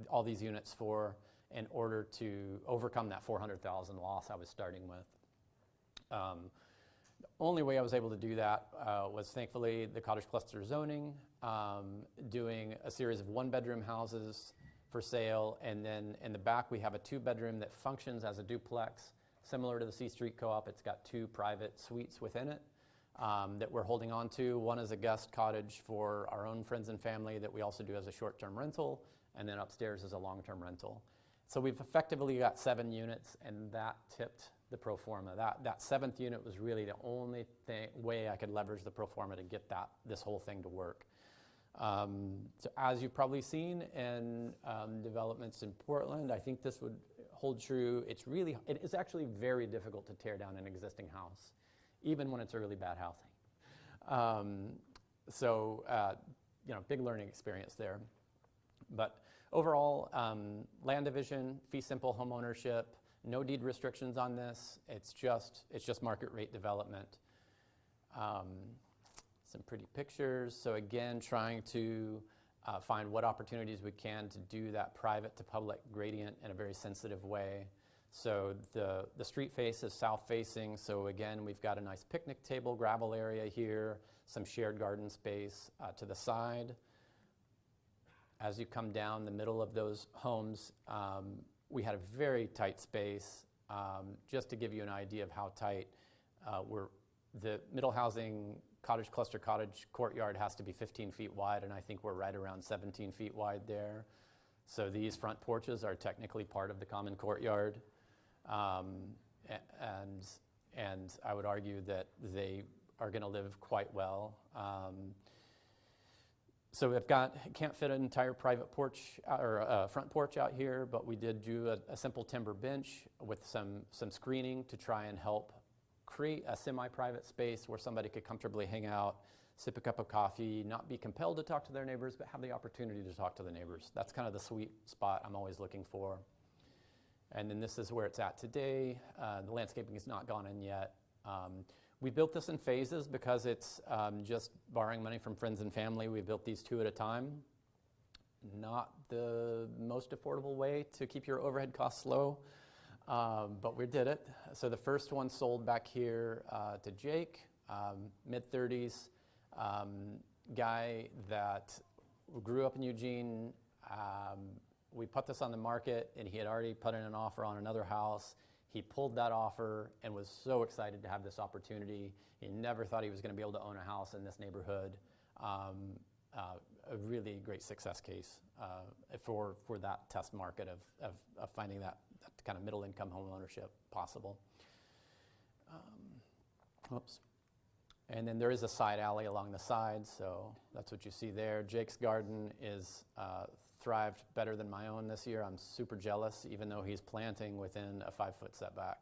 all these units for, in order to overcome that 400,000 loss I was starting with. The only way I was able to do that was, thankfully, the cottage cluster zoning, doing a series of one-bedroom houses for sale, and then in the back we have a two-bedroom that functions as a duplex, similar to the C Street Co-op. It's got two private suites within it that we're holding on to. One is a guest cottage for our own friends and family that we also do as a short-term rental, and then upstairs is a long-term rental. So we've effectively got 7 units, and that tipped the pro forma. That 7th unit was really the only way I could leverage the pro forma to get this whole thing to work. So as you've probably seen in developments in Portland, I think this would hold true. It is actually very difficult to tear down an existing house, even when it's really bad housing. Big learning experience there. But overall, land division, fee simple homeownership, no deed restrictions on this. It's just market rate development. Some pretty pictures. So again, trying to find what opportunities we can to do that private to public gradient in a very sensitive way. So the street face is south facing. So again, we've got a nice picnic table, gravel area here, some shared garden space to the side. As you come down the middle of those homes, we had a very tight space. Just to give you an idea of how tight, the middle housing cottage cluster cottage courtyard has to be 15 feet wide, and I think we're right around 17 feet wide there. So these front porches are technically part of the common courtyard, and I would argue that they are going to live quite well. So can't fit an entire private porch or front porch out here, but we did do a simple timber bench with some screening to try and help create a semi-private space where somebody could comfortably hang out, sip a cup of coffee, not be compelled to talk to their neighbors, but have the opportunity to talk to the neighbors. That's kind of the sweet spot I'm always looking for. And then this is where it's at today. The landscaping has not gone in yet. We built this in phases because it's just borrowing money from friends and family. We built these 2 at a time. Not the most affordable way to keep your overhead costs low, but we did it. So the first one sold back here to Jake, mid-30s, guy that grew up in Eugene. We put this on the market, and he had already put in an offer on another house. He pulled that offer and was so excited to have this opportunity. He never thought he was going to be able to own a house in this neighborhood. A really great success case for that test market of finding that kind of middle income home ownership possible. Oops. And then there is a side alley along the side, so that's what you see there. Jake's garden is thrived better than my own this year. I'm super jealous, even though he's planting within a 5-foot setback.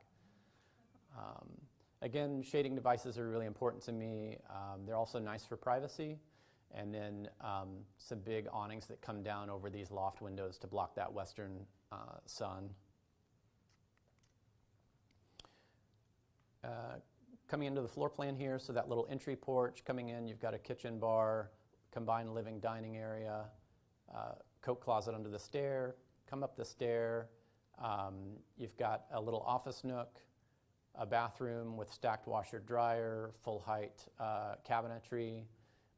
Again, shading devices are really important to me. They're also nice for privacy. And then some big awnings that come down over these loft windows to block that western sun. Coming into the floor plan here, so that little entry porch coming in, you've got a kitchen bar, combined living dining area, coat closet under the stair. Come up the stair, you've got a little office nook, a bathroom with stacked washer dryer, full height cabinetry,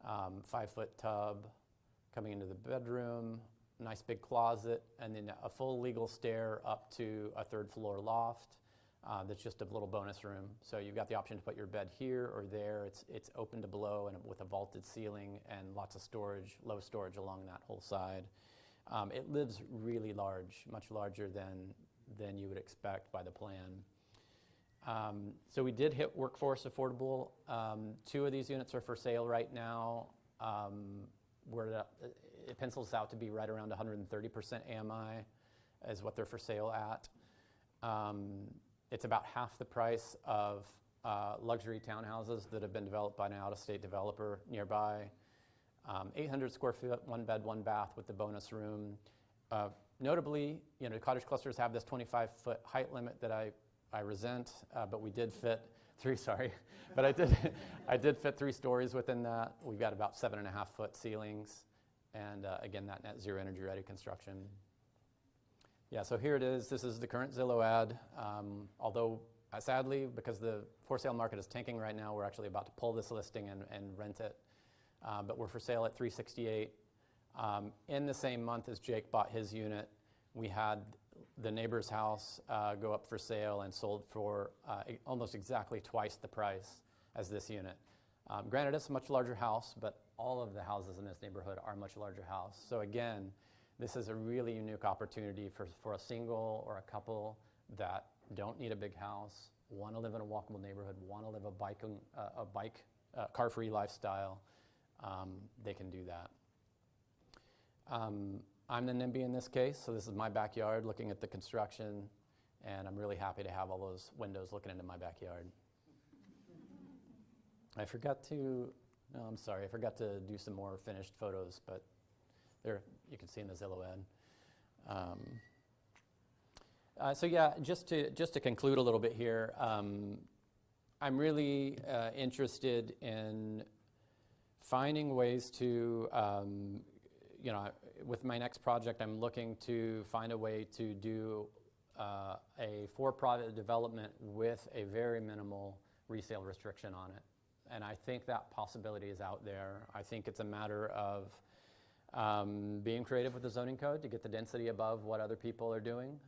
5-foot tub. Coming into the bedroom, nice big closet, and then a full legal stair up to a third floor loft. That's just a little bonus room. So you've got the option to put your bed here or there. It's open to below and with a vaulted ceiling and lots of storage, low storage along that whole side. It lives really large, much larger than you would expect by the plan. So we did hit workforce affordable. 2 of these units are for sale right now. It pencils out to be right around 130% AMI is what they're for sale at. It's about half the price of luxury townhouses that have been developed by an out-of-state developer nearby. 800 square feet, 1 bed, 1 bath with the bonus room. Notably, cottage clusters have this 25-foot height limit that I resent, but we did fit 3, sorry. But I did fit 3 stories within that. We've got about 7.5-foot ceilings. And again, that net zero energy ready construction. Yeah, so here it is. This is the current Zillow ad. Although, sadly, because the for sale market is tanking right now, we're actually about to pull this listing and rent it. But we're for sale at $368. In the same month as Jake bought his unit, we had the neighbor's house go up for sale and sold for almost exactly twice the price as this unit. Granted, it's a much larger house, but all of the houses in this neighborhood are a much larger house. So again, this is a really unique opportunity for a single or a couple that don't need a big house, want to live in a walkable neighborhood, want to live a car-free lifestyle. They can do that. I'm the NIMBY in this case, so this is my backyard looking at the construction, and I'm really happy to have all those windows looking into my backyard. I forgot to do some more finished photos, but there you can see in the Zillow ad. So yeah, just to conclude a little bit here, I'm really interested in finding ways to, with my next project, I'm looking to find a way to do a for-profit development with a very minimal resale restriction on it. And I think that possibility is out there. I think it's a matter of being creative with the zoning code to get the density above what other people are doing.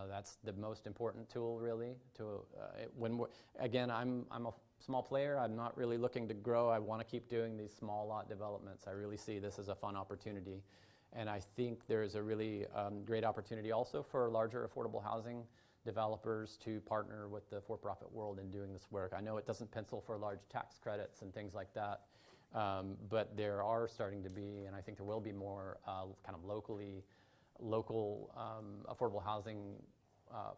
That's the most important tool, really. Again, I'm a small player. I'm not really looking to grow. I want to keep doing these small lot developments. I really see this as a fun opportunity. And I think there's a really great opportunity also for larger affordable housing developers to partner with the for-profit world in doing this work. I know it doesn't pencil for large tax credits and things like that, but there are starting to be, and I think there will be more kind of local affordable housing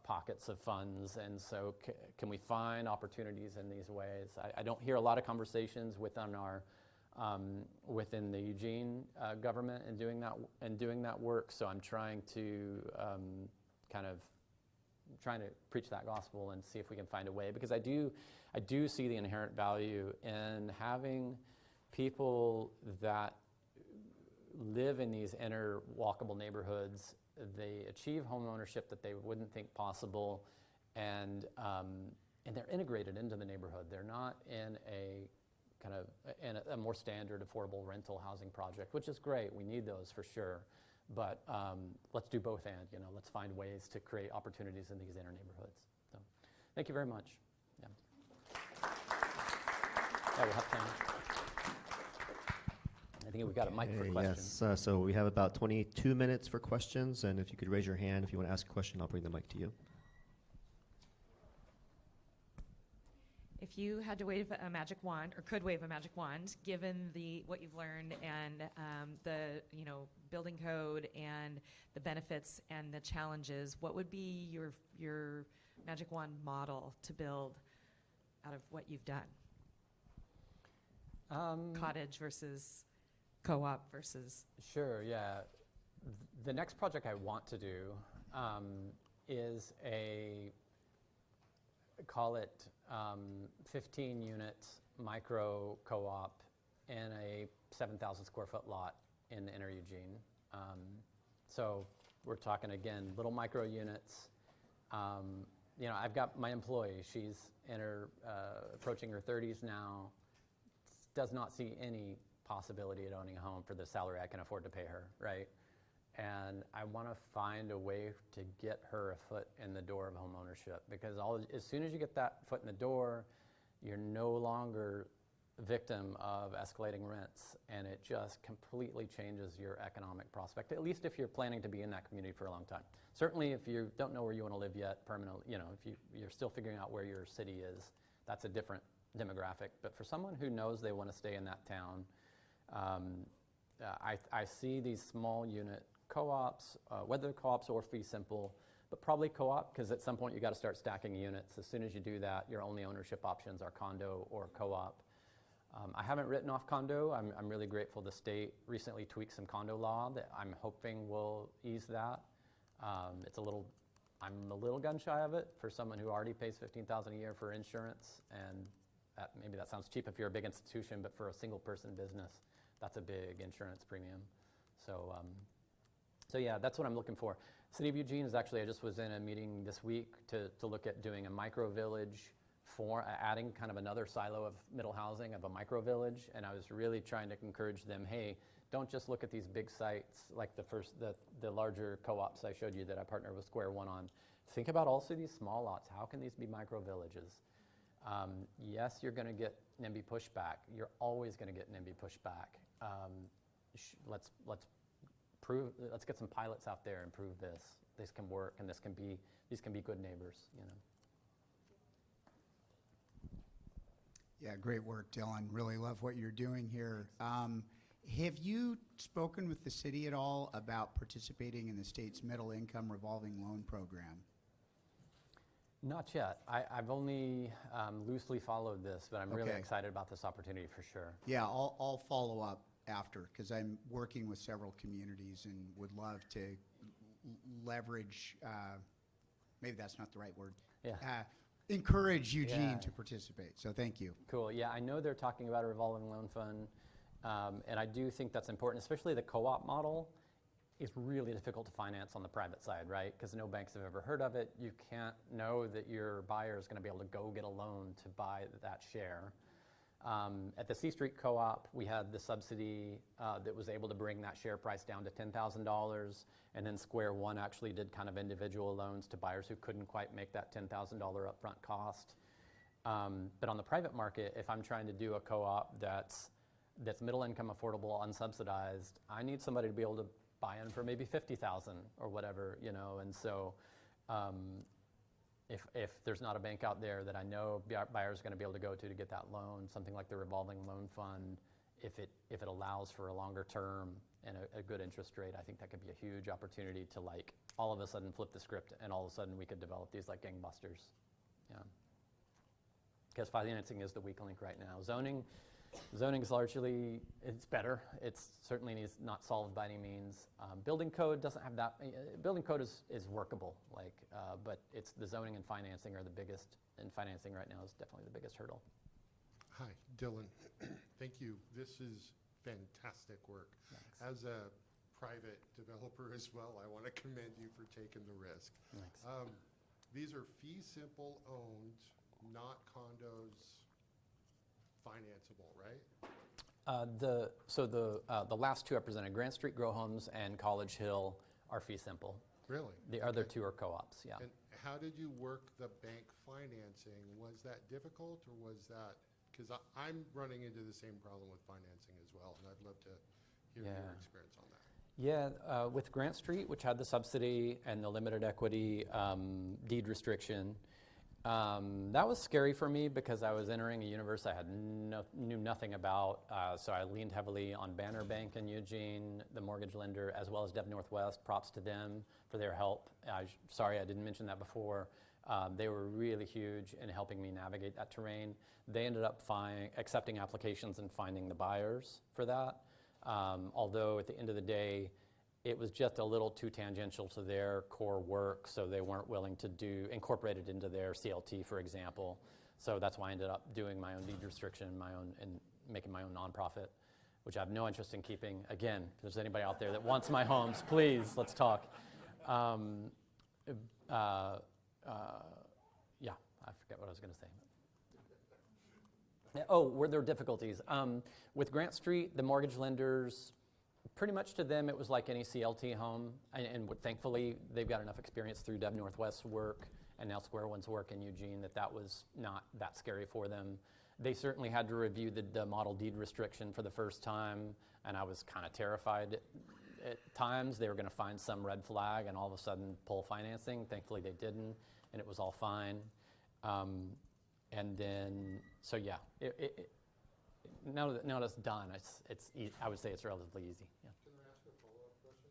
pockets of funds. And so can we find opportunities in these ways? I don't hear a lot of conversations within the Eugene government and doing that work. So I'm trying to trying to preach that gospel and see if we can find a way, because I do see the inherent value in having people that live in these inner walkable neighborhoods. They achieve home ownership that they wouldn't think possible, and they're integrated into the neighborhood. They're not in a more standard affordable rental housing project, which is great. We need those for sure. But let's do both and, let's find ways to create opportunities in these inner neighborhoods. So thank you very much. Yeah, we'll have time. I think we've got a mic for questions. Yes, so we have about 22 minutes for questions, and if you could raise your hand if you want to ask a question, I'll bring the mic to you. If you had to wave a magic wand, or could wave a magic wand, given what you've learned and the building code and the benefits and the challenges, what would be your magic wand model to build out of what you've done? Cottage versus co-op versus. Sure. Yeah. The next project I want to do is call it 15-unit micro co-op in a 7,000 square foot lot in the inner Eugene. So we're talking, again, little micro units. I've got my employee. She's approaching her 30s now. Does not see any possibility at owning a home for the salary I can afford to pay her, right? and I want to find a way to get her a foot in the door of homeownership, because as soon as you get that foot in the door, you're no longer a victim of escalating rents, and it just completely changes your economic prospect, at least if you're planning to be in that community for a long time. Certainly if you don't know where you want to live yet permanently, if you're still figuring out where your city is, that's a different demographic. But for someone who knows they want to stay in that town, I see these small unit co-ops, whether co-ops or fee simple, but probably co-op, because at some point you got to start stacking units. As soon as you do that, your only ownership options are condo or co-op. I haven't written off condo. I'm really grateful the state recently tweaked some condo law that I'm hoping will ease that. I'm a little gun shy of it for someone who already pays $15,000 a year for insurance, and maybe that sounds cheap if you're a big institution, but for a single person business, that's a big insurance premium. So yeah, that's what I'm looking for. City of Eugene is actually, I just was in a meeting this week to look at doing a micro village, for adding kind of another silo of middle housing of a micro village, and I was really trying to encourage them, hey, don't just look at these big sites like the larger co-ops I showed you that I partnered with Square One on. Think about also these small lots. How can these be micro villages? Yes, you're going to get NIMBY pushback. You're always going to get NIMBY pushback. Let's get some pilots out there and prove this. This can work, and these can be good neighbors. Yeah, great work, Dylan. Really love what you're doing here. Have you spoken with the city at all about participating in the state's middle income revolving loan program? Not yet. I've only loosely followed this, but I'm really Okay. excited about this opportunity for sure. Yeah, I'll follow up after, because I'm working with several communities and would love to leverage, maybe that's not the right word. Yeah. Encourage Eugene Yeah. to participate. So thank you. Cool. Yeah, I know they're talking about a revolving loan fund, and I do think that's important, especially the co-op model is really difficult to finance on the private side, right? Because no banks have ever heard of it. You can't know that your buyer is going to be able to go get a loan to buy that share. At the C Street Co-op, we had the subsidy that was able to bring that share price down to $10,000, and then Square One actually did kind of individual loans to buyers who couldn't quite make that $10,000 upfront cost. But on the private market, if I'm trying to do a co-op that's middle income, affordable, unsubsidized, I need somebody to be able to buy in for maybe $50,000 or whatever, and so if there's not a bank out there that I know buyers are going to be able to go to get that loan, something like the revolving loan fund, if it allows for a longer term and a good interest rate, I think that could be a huge opportunity to all of a sudden flip the script, and all of a sudden we could develop these like gangbusters. Yeah. Because financing is the weak link right now. Zoning is largely, it's better. It's certainly not solved by any means. Building code doesn't have that. Building code is workable, but it's the zoning and financing are the biggest, and financing right now is definitely the biggest hurdle. Hi, Dylan. Thank you. This is fantastic work. Thanks. As a private developer as well, I want to commend you for taking the risk. Thanks. These are fee simple owned, not condos financeable, right? The last two I presented, Grant Street Grow Homes and College Hill, are fee simple. Really? The other two are co-ops. Yeah. And how did you work the bank financing? Was that difficult, or was that, because I'm running into the same problem with financing as well, and I'd love to hear Yeah. your experience on that. Yeah, with Grant Street, which had the subsidy and the limited equity deed restriction, that was scary for me because I was entering a universe I knew nothing about. So I leaned heavily on Banner Bank in Eugene, the mortgage lender, as well as Dev Northwest. Props to them for their help. Sorry I didn't mention that before. They were really huge in helping me navigate that terrain. They ended up accepting applications and finding the buyers for that. Although at the end of the day, it was just a little too tangential to their core work, so they weren't willing to incorporate it into their CLT, for example. So that's why I ended up doing my own deed restriction, and making my own nonprofit, which I have no interest in keeping. Again, if there's anybody out there that wants my homes, please, let's talk. Yeah, I forget what I was going to say. Oh, were there difficulties? With Grant Street, the mortgage lenders Pretty much to them, it was like any CLT home, and thankfully, they've got enough experience through Dev Northwest's work and now Square One's work in Eugene that was not that scary for them. They certainly had to review the model deed restriction for the first time, and I was kind of terrified at times. They were going to find some red flag and all of a sudden pull financing. Thankfully, they didn't, and it was all fine. And then, so yeah, now that it's done, I would say it's relatively easy. Yeah. Can I ask a follow-up question?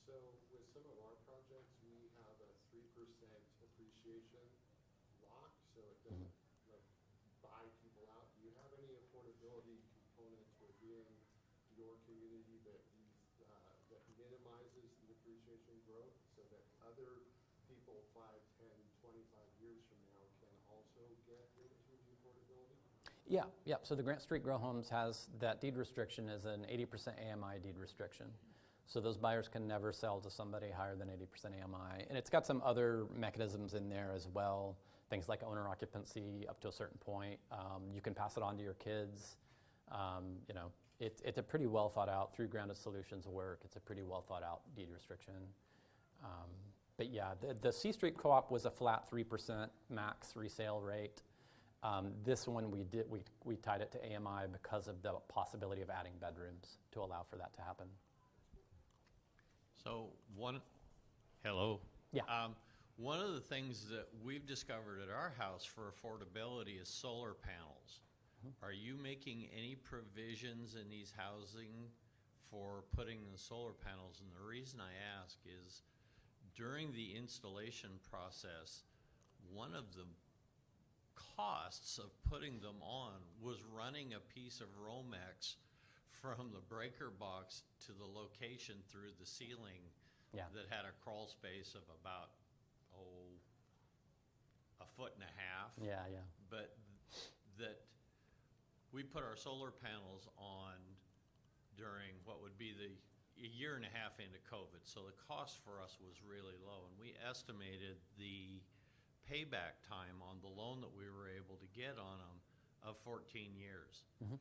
So with some of our projects, we have a 3% appreciation lock, so it doesn't like buy people out. Do you have any affordability components within your community that that minimizes the appreciation growth so that other people 5, 10, 25 years from now can also get into the affordability? Yeah, yeah. So the Grant Street Grow Homes has that deed restriction is an 80% AMI deed restriction. So those buyers can never sell to somebody higher than 80% AMI. And it's got some other mechanisms in there as well, things like owner occupancy up to a certain point. You can pass it on to your kids. You know, it's a pretty well thought out, through Grounded Solutions work, it's a pretty well thought out deed restriction. But yeah, the C Street Co-op was a flat 3% max resale rate. This one we tied it to AMI because of the possibility of adding bedrooms to allow for that to happen. So hello. Yeah. One of the things that we've discovered at our house for affordability is solar panels. Are you making any provisions in these housing for putting the solar panels? And the reason I ask is during the installation process, one of the costs of putting them on was running a piece of Romex from the breaker box to the location through the ceiling. Yeah. That had a crawl space of about, a foot and a half. Yeah, yeah. But that we put our solar panels on during what would be a year and a half into COVID. So the cost for us was really low. And we estimated the payback time on the loan that we were able to get on them of 14 years. Mm-hmm.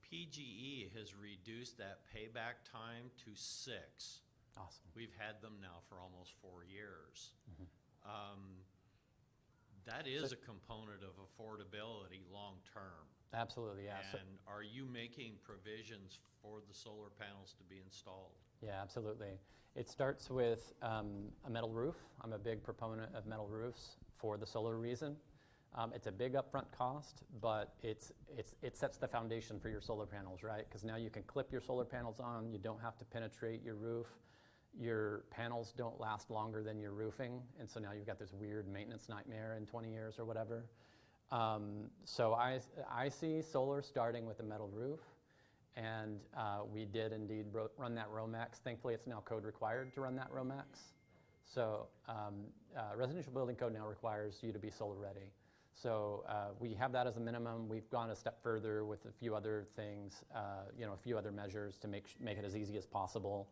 PGE has reduced that payback time to 6. Awesome. We've had them now for almost 4 years. Mm-hmm. That is a component of affordability long term. Absolutely, yeah. And are you making provisions for the solar panels to be installed? Yeah, absolutely. It starts with a metal roof. I'm a big proponent of metal roofs for the solar reason. It's a big upfront cost, but it sets the foundation for your solar panels, right? Because now you can clip your solar panels on. You don't have to penetrate your roof. Your panels don't last longer than your roofing, and so now you've got this weird maintenance nightmare in 20 years or whatever. So I see solar starting with a metal roof, and we did indeed run that Romex. Thankfully, it's now code required to run that Romex. So residential building code now requires you to be solar ready. So we have that as a minimum. We've gone a step further with a few other things, a few other measures to make it as easy as possible.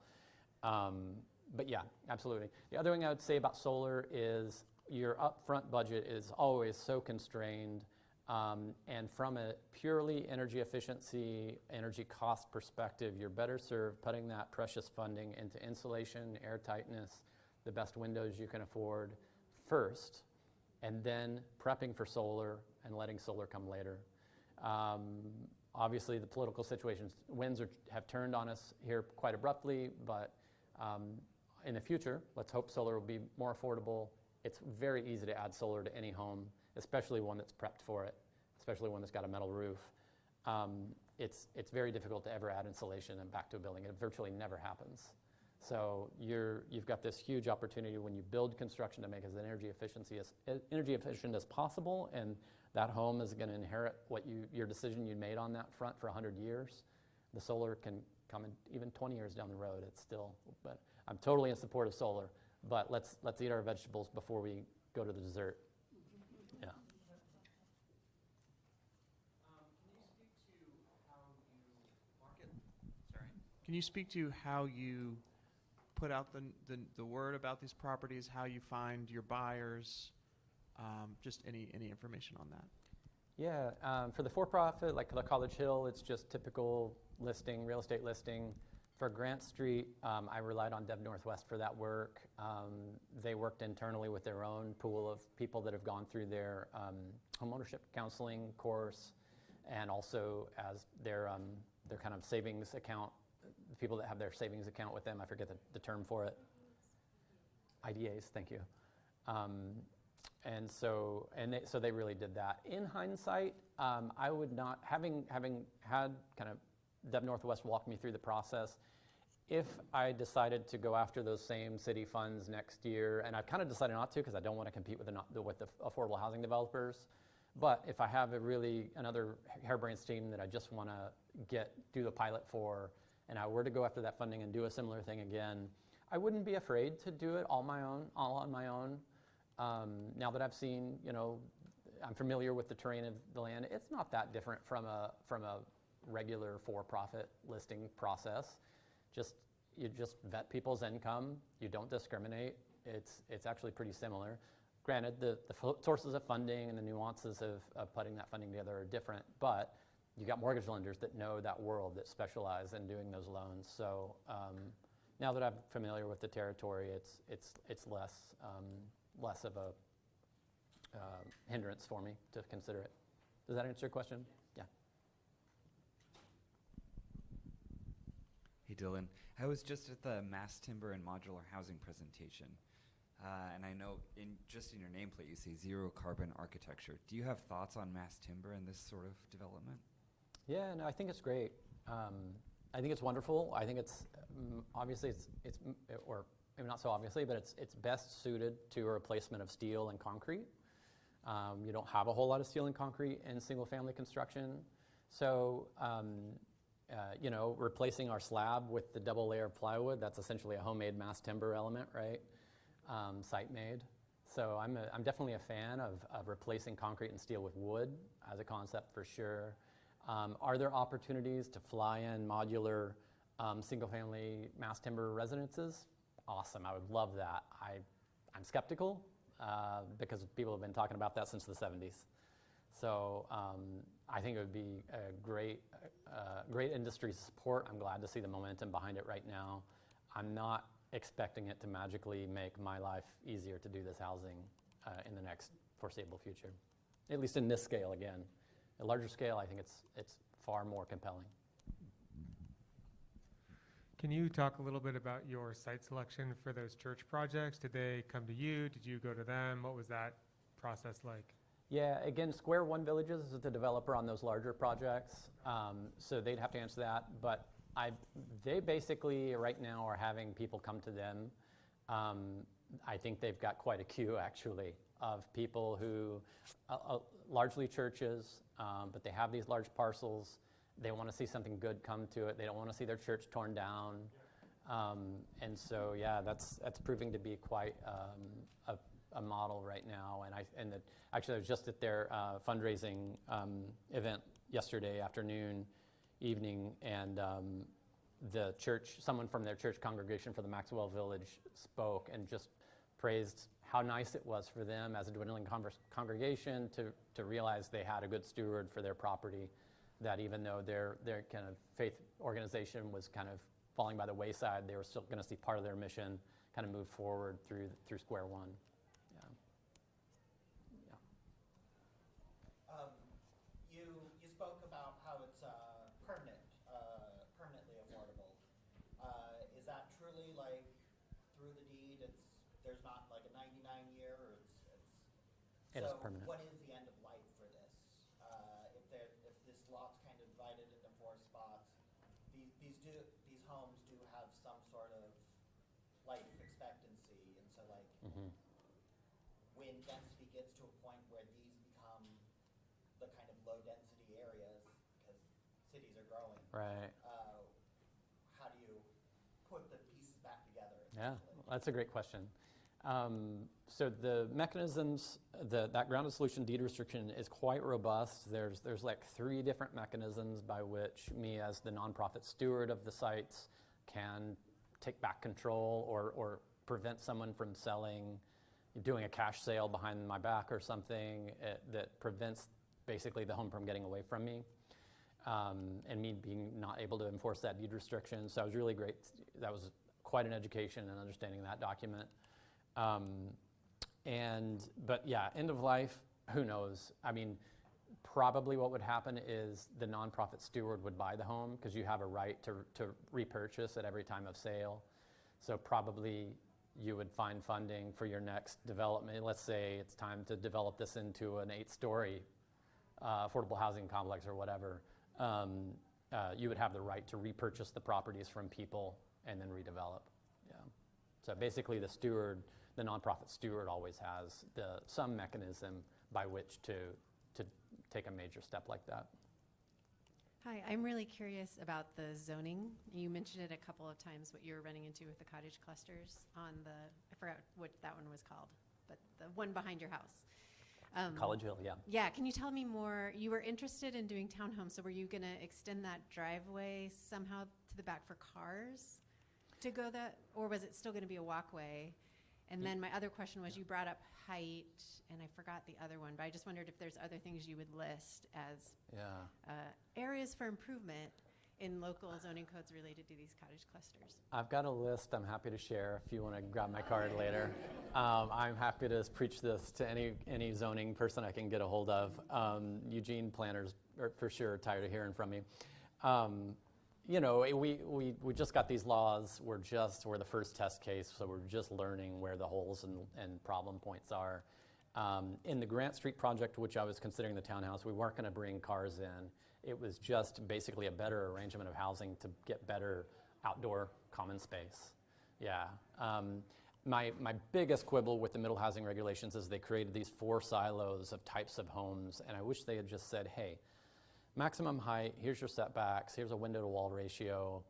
But yeah, absolutely. The other thing I would say about solar is your upfront budget is always so constrained, and from a purely energy efficiency, energy cost perspective, you're better served putting that precious funding into insulation, air tightness, the best windows you can afford first, and then prepping for solar and letting solar come later. Obviously, the political winds have turned on us here quite abruptly, but in the future, let's hope solar will be more affordable. It's very easy to add solar to any home, especially one that's prepped for it, especially one that's got a metal roof. It's very difficult to ever add insulation and back to a building. It virtually never happens. So you've got this huge opportunity when you build construction to make it as energy efficient as possible, and that home is going to inherit your decision you made on that front for 100 years. The solar can come in even 20 years down the road. But I'm totally in support of solar. But let's eat our vegetables before we go to the dessert. Yeah. Can you speak to how you put out the word about these properties, how you find your buyers, just any information on that? Yeah, for the for-profit, like the College Hill, it's just typical listing, real estate listing. For Grant Street, I relied on Dev Northwest for that work. They worked internally with their own pool of people that have gone through their homeownership counseling course, and also as their kind of savings account, the people that have their savings account with them, I forget the term for it. IDAs, thank you. So they really did that. In hindsight, I would not, having had kind of Dev Northwest walk me through the process, if I decided to go after those same city funds next year, and I've kind of decided not to because I don't want to compete with the affordable housing developers, but if I have another harebrained scheme that I just want to do the pilot for, and I were to go after that funding and do a similar thing again, I wouldn't be afraid to do it all on my own. Now that I've seen, I'm familiar with the terrain of the land. It's not that different from a regular for-profit listing process. You just vet people's income. You don't discriminate. It's actually pretty similar. Granted, the sources of funding and the nuances of putting that funding together are different, but you got mortgage lenders that know that world, that specialize in doing those loans. So now that I'm familiar with the territory, it's less of a hindrance for me to consider it. Does that answer your question? Yeah. Hey Dylan, I was just at the mass timber and modular housing presentation, and I know in your nameplate you say zero carbon architecture. Do you have thoughts on mass timber and this sort of development? Yeah, no, I think it's great. I think it's wonderful. I think it's obviously or maybe not so obviously, but it's best suited to a replacement of steel and concrete. You don't have a whole lot of steel and concrete in single-family construction, so. Replacing our slab with the double layer of plywood, that's essentially a homemade mass timber element, right? Site made. So I'm definitely a fan of replacing concrete and steel with wood as a concept for sure. Are there opportunities to fly in modular single family mass timber residences? Awesome, I would love that. I'm skeptical because people have been talking about that since the 70s. So I think it would be a great industry support. I'm glad to see the momentum behind it right now. I'm not expecting it to magically make my life easier to do this housing in the next foreseeable future, at least in this scale again. At larger scale, I think it's far more compelling. Can you talk a little bit about your site selection for those church projects? Did they come to you? Did you go to them? What was that process like? Yeah, again, Square One Villages is the developer on those larger projects, so they'd have to answer that. But they basically right now are having people come to them. I think they've got quite a queue actually of people who, largely churches, but they have these large parcels. They want to see something good come to it. They don't want to see their church torn down. And so, yeah, that's proving to be quite a model right now. Actually, I was just at their fundraising event yesterday evening, and the church, someone from their church congregation for the Maxwell Village spoke and just praised how nice it was for them as a dwindling congregation to realize they had a good steward for their property, that even though their kind of faith organization was kind of falling by the wayside, they were still going to see part of their mission kind of move forward through Square One. You spoke about how it's permanently affordable. Is that truly like through the deed? There's not like a 99-year, or It is permanent. What is the end of life for this? If this lot's kind of divided into 4 spots, these homes do have some sort of life expectancy, and so like when density gets to a point where these become the kind of low density areas because cities are growing, Right. How do you put the pieces back together? Yeah, that's a great question. So the mechanisms, that grounded solution deed restriction is quite robust. There's like 3 different mechanisms by which me as the nonprofit steward of the sites can take back control or prevent someone from doing a cash sale behind my back or something that prevents basically the home from getting away from me. and me being not able to enforce that deed restriction. So that was really great. That was quite an education in understanding that document. But yeah, end of life, who knows? I mean, probably what would happen is the nonprofit steward would buy the home because you have a right to repurchase at every time of sale. So probably you would find funding for your next development. Let's say it's time to develop this into an 8-story affordable housing complex or whatever. You would have the right to repurchase the properties from people and then redevelop. Yeah. So basically the steward, the nonprofit steward always has some mechanism by which to take a major step like that. Hi, I'm really curious about the zoning. You mentioned it a couple of times, what you were running into with the cottage clusters on I forgot what that one was called, but the one behind your house. College Hill, yeah. Yeah, can you tell me more? You were interested in doing townhomes, so were you going to extend that driveway somehow to the back for cars to go that, or was it still going to be a walkway? And then my other question was, you brought up height, and I forgot the other one, but I just wondered if there's other things you would list as areas for improvement in local zoning codes related to these cottage clusters. I've got a list I'm happy to share if you want to grab my card later. I'm happy to preach this to any zoning person I can get a hold of. Eugene planners are for sure tired of hearing from me. You know, we just got these laws. We're the first test case, so we're just learning where the holes and problem points are. In the Grant Street project, which I was considering the townhouse, we weren't going to bring cars in. It was just basically a better arrangement of housing to get better outdoor common space. Yeah. My biggest quibble with the middle housing regulations is they created these 4 silos of types of homes, and I wish they had just said, hey, maximum height, here's your setbacks, here's a window to wall ratio,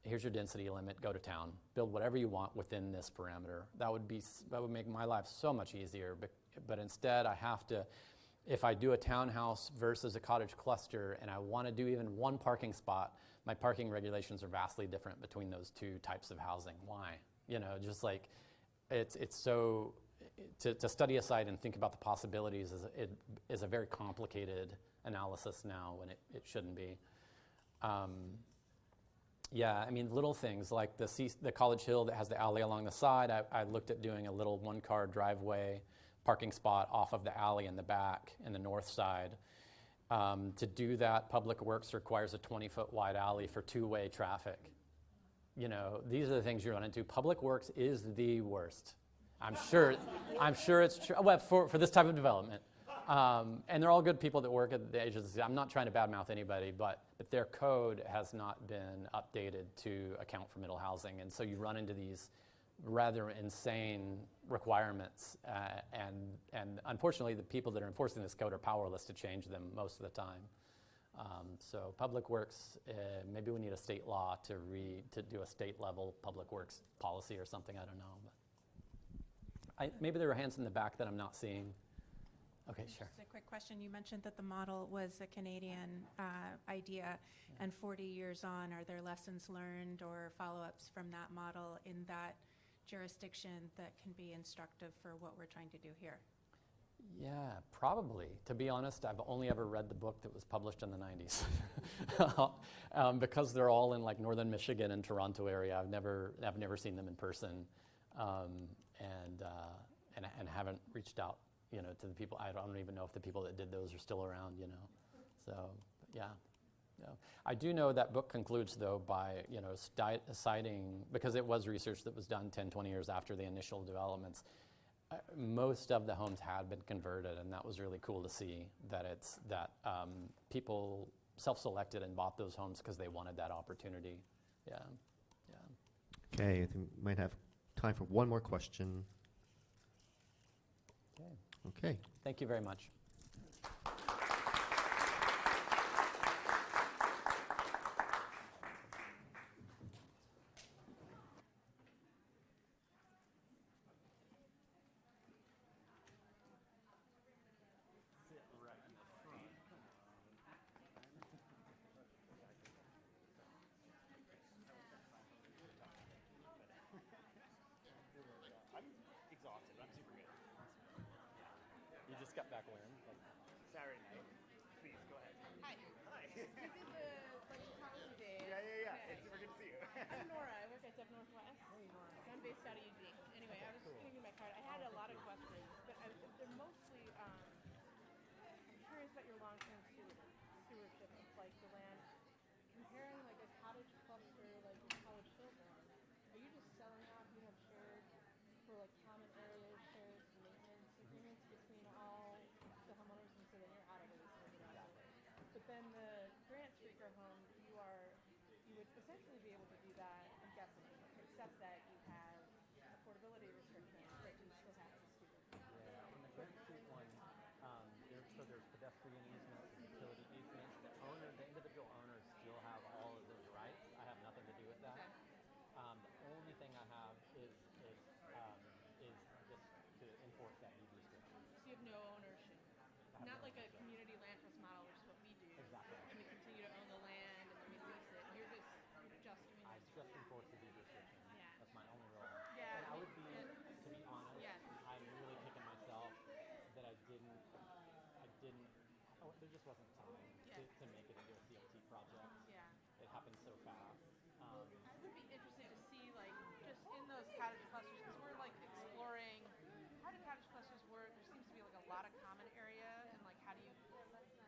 here's your density limit, go to town. Build whatever you want within this parameter. That would make my life so much easier, but instead I have to, if I do a townhouse versus a cottage cluster and I want to do even one parking spot, my parking regulations are vastly different between those 2 types of housing. Why? You know, just like it's so, to study a site and think about the possibilities is a very complicated analysis now when it shouldn't be. Yeah, I mean, little things like the College Hill that has the alley along the side. I looked at doing a little 1-car driveway parking spot off of the alley in the back in the north side. To do that, Public Works requires a 20-foot wide alley for 2-way traffic. You know, these are the things you run into. Public Works is the worst. I'm sure it's true. Well, for this type of development. And they're all good people that work at the agency. I'm not trying to badmouth anybody, but their code has not been updated to account for middle housing. And so you run into these rather insane requirements. And unfortunately, the people that are enforcing this code are powerless to change them most of the time. So Public Works, maybe we need a state law to do a state level Public Works policy or something, I don't know. But maybe there are hands in the back that I'm not seeing. Okay, sure. Just a quick question. You mentioned that the model was a Canadian idea, and 40 years on, are there lessons learned or follow-ups from that model in that jurisdiction that can be instructive for what we're trying to do here? Yeah, probably. To be honest, I've only ever read the book that was published in the 90s. Because they're all in like northern Michigan and Toronto area, I've never seen them in person, and haven't reached out, you know, to the people. I don't even know if the people that did those are still around, you know. So, yeah. I do know that book concludes, though, by, you know, citing, because it was research that was done 10, 20 years after the initial developments, most of the homes had been converted, and that was really cool to see that people self-selected and bought those homes because they wanted that opportunity. Yeah. Okay, I think we might have time for one more question. Okay. Thank you very much. Saturday night. Please go ahead. Hi. I'm Nora. I work at Dep Northwest. Hey, Nora. I'm based out of Eugene. Anyway, I was giving you my card. I had a lot of questions, but they're mostly, I'm curious about your long-term stewardship of like the land. Comparing like a cottage cluster like in College Children, are you just selling out? You have shared for like common areas, shared maintenance agreements between all the homeowners, and so then you're out of it as soon as you're out of it. But then the grant street grow home, you would essentially be able to do that, I'm guessing, except that you have affordability restrictions, but you still have to student. Yeah, on the Grant Street one, there's pedestrian easements and utility easements. The individual owners still have all of those rights. I have nothing to do with that. Okay. The only thing I have is just to enforce that deed restriction. So you have no ownership. I have Not no like a ownership. community land trust model, which is what we do. Exactly. And we continue to own the land and then we lease it. You're just doing I this. just enforce the deed restriction. Yeah. That's my only role. Yeah. And I would be, to be honest, Yes. I'm really kicking myself that I didn't, there just wasn't time to make it into a CLT project. Yeah. It happened so fast. I would be interested to see, like, just in those cottage clusters, because we're like exploring how do cottage clusters work. There seems to be like a lot of common area, and like how do you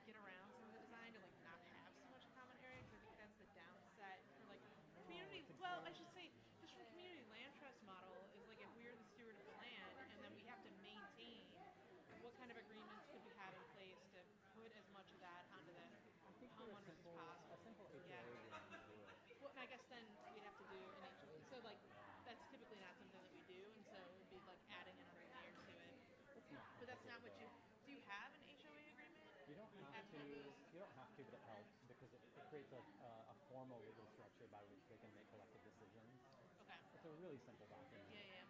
get around some of the design to like not have so much common area? Because I think that's the downside for like community. Well, I should say, just from community land trust model is like if we're the steward of the land, and then we have to maintain. What kind of agreements could we have in place to put as much of that onto the homeowners as possible? A simple HOA wouldn't do it. Well, and I guess then we'd have to do an HOA. So like that's typically not something that we do, and so it would be like adding another layer to it. But that's not what you do. You have an HOA agreement? You don't have to. You don't have to, but it helps because it creates a formal legal structure by which they can make collective decisions. Okay. It's a really simple document. Yeah.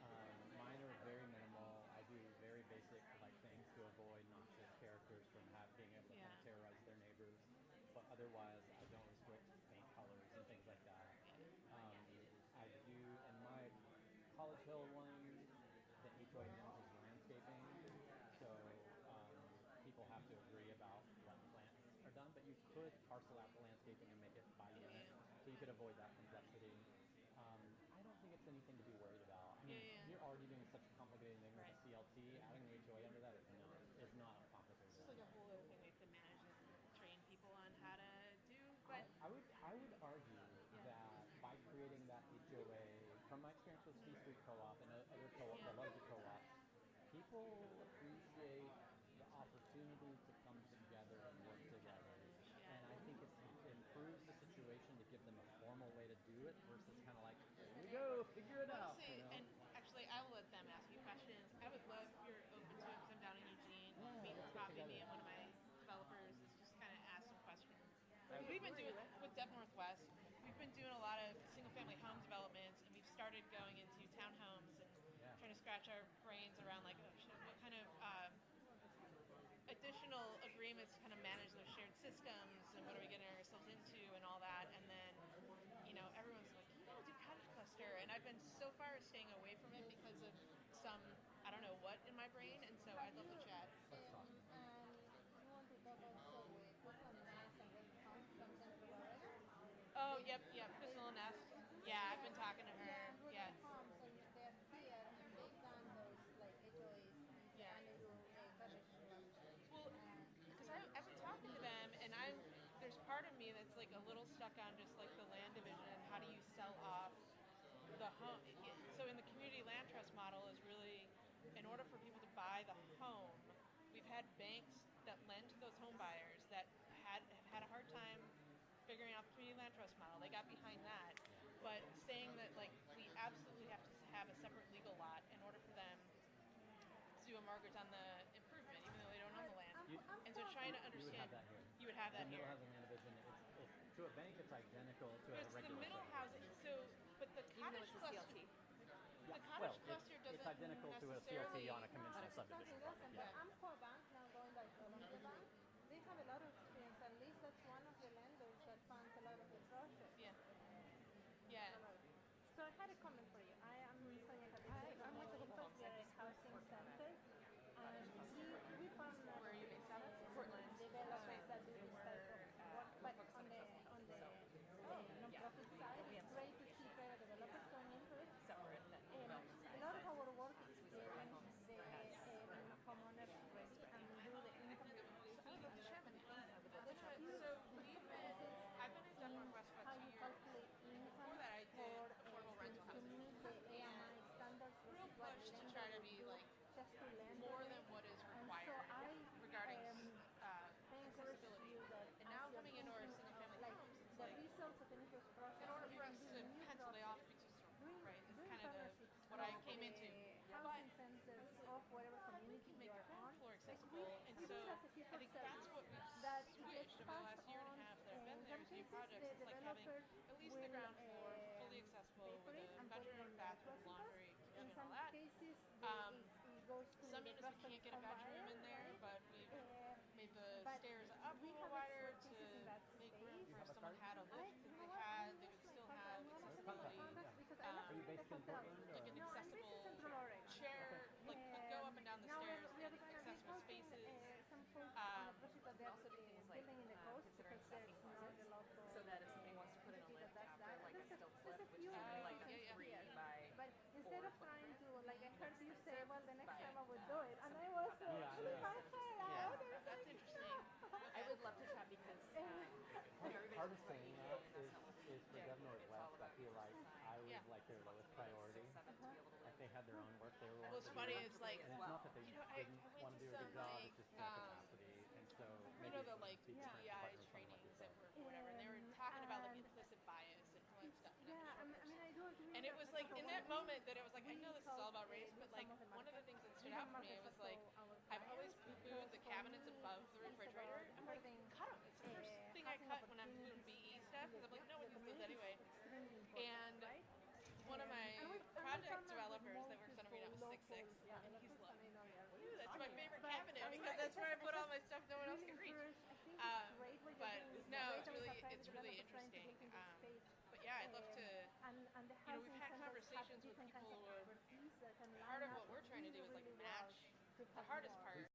Mine are very minimal. I do very basic like things to avoid noxious characters from being able to kind of terrorize their neighbors. But otherwise, I don't restrict paint colors and things like that. I do in my College Hill one. The HOA manages landscaping, so people have to agree about what plants are done. But you could parcel out the landscaping and make it by unit, so you could avoid that complexity. I don't think it's anything to be worried about. I mean, you're already doing such a complicated thing with a CLT. Adding the HOA under that is not a complicated It's just thing. like a whole other thing we have to manage and train people on how to do. But I would argue that by creating that HOA, from my experience with C Street Co-op and other co-op, the larger co-ops, people appreciate the opportunity to come together and work together. And I think it improves the situation to give them a formal way to do it versus kind of like, here we go, figure it out. honestly, and actually, I will let them ask you questions. I would love if you're open to it because I'm down in Eugene. Meet and copy me and one of my developers is just kind of ask some questions. We've been doing with Dep Northwest. We've been doing a lot of single-family home developments, and we've started going into townhomes and trying to scratch our brains around like, oh, shit, what kind of additional agreements to kind of manage those shared systems and what are we getting ourselves into and all that. And then, everyone's like, do cottage cluster. And I've been so far staying away from it because of some, I don't know what in my brain. And so I'd love to chat. And you want to talk also with Crystal Nest and Red House from Central Florida? Oh, yep, Crystal Nest. Yeah, I've been talking to her. Yeah, Homes, and they're here, and they've done those like HOAs. Yeah. And do a cottage cluster. Well, because I've been talking to them, and there's part of me that's like a little stuck on just like the land division and how do you sell off the home. So in the community land trust model is really, in order for people to buy the home, we've had banks that lend to those home buyers that have had a hard time figuring out the community land trust model. They got behind that, but saying that like we absolutely have to have a separate legal lot in order for them to do a mortgage on the improvement, even though they don't own the land. And so trying to understand, you would have that here. you would have that here. The middle housing land division, to a bank, it's identical to But a it's regular the middle housing. So, but the cottage cluster. The cottage cluster doesn't it's identical to a CLT on a conventional subdivision. But Amcor Bank, now going by Columbia Bank, they have a lot of experience. At least that's one of the lenders that funds a lot of the projects. Yeah. So I had a comment for you. I am Sonia Capizzi from Cultivate Housing Center. And we found that Where are you based out of? Portland developers that do this type of work, but on the non-profit side, it's great to keep it think that's what we've switched over the last year and a half that I've been there is new projects. It's like having at least the ground floor fully accessible with a bedroom, bathroom, laundry, kitchen, and all that. Some units we can't get a bedroom in there, but we've made the stairs up a little wider to make room for if someone had a lift that they would still have accessibility. Like an accessible chair, like could go up and down the stairs in accessible spaces. We also do things like considering stacking closets, so that if somebody wants to put in a lift after like a stilt slip, which is only like 3 by 4 footprint, That's you say, well, the next time I would do it. And I was that's interesting. I would love to chat because everybody's Hardest thing great now and that's helpful. is for Dev Northwest. I feel like I was Yeah. like their lowest priority. Like they had their own work they were Well, it's funny. It's like, and it's not that they I didn't went want to to do a good some job. like, It's just their capacity, and so maybe the like speak to different DEI departments on trainings what that they were whatever, and they were talking about like implicit bias and all that stuff. And it was like in that moment that it was like, I know this is all about race, but like one of the things that stood out for me, it was like, I've always poo-pooed the cabinets above the refrigerator. I'm like, cut them. It's the first thing I cut when I'm doing BE stuff, because I'm like, no one uses those anyway. And one of my project developers that works under me now is 6'6", and he's like, ooh, that's my favorite cabinet because that's where I put all my stuff no one else can reach. But no, it's really interesting. But yeah, I'd love to, we've had conversations with people who are, part of what we're trying to do is like match, the hardest part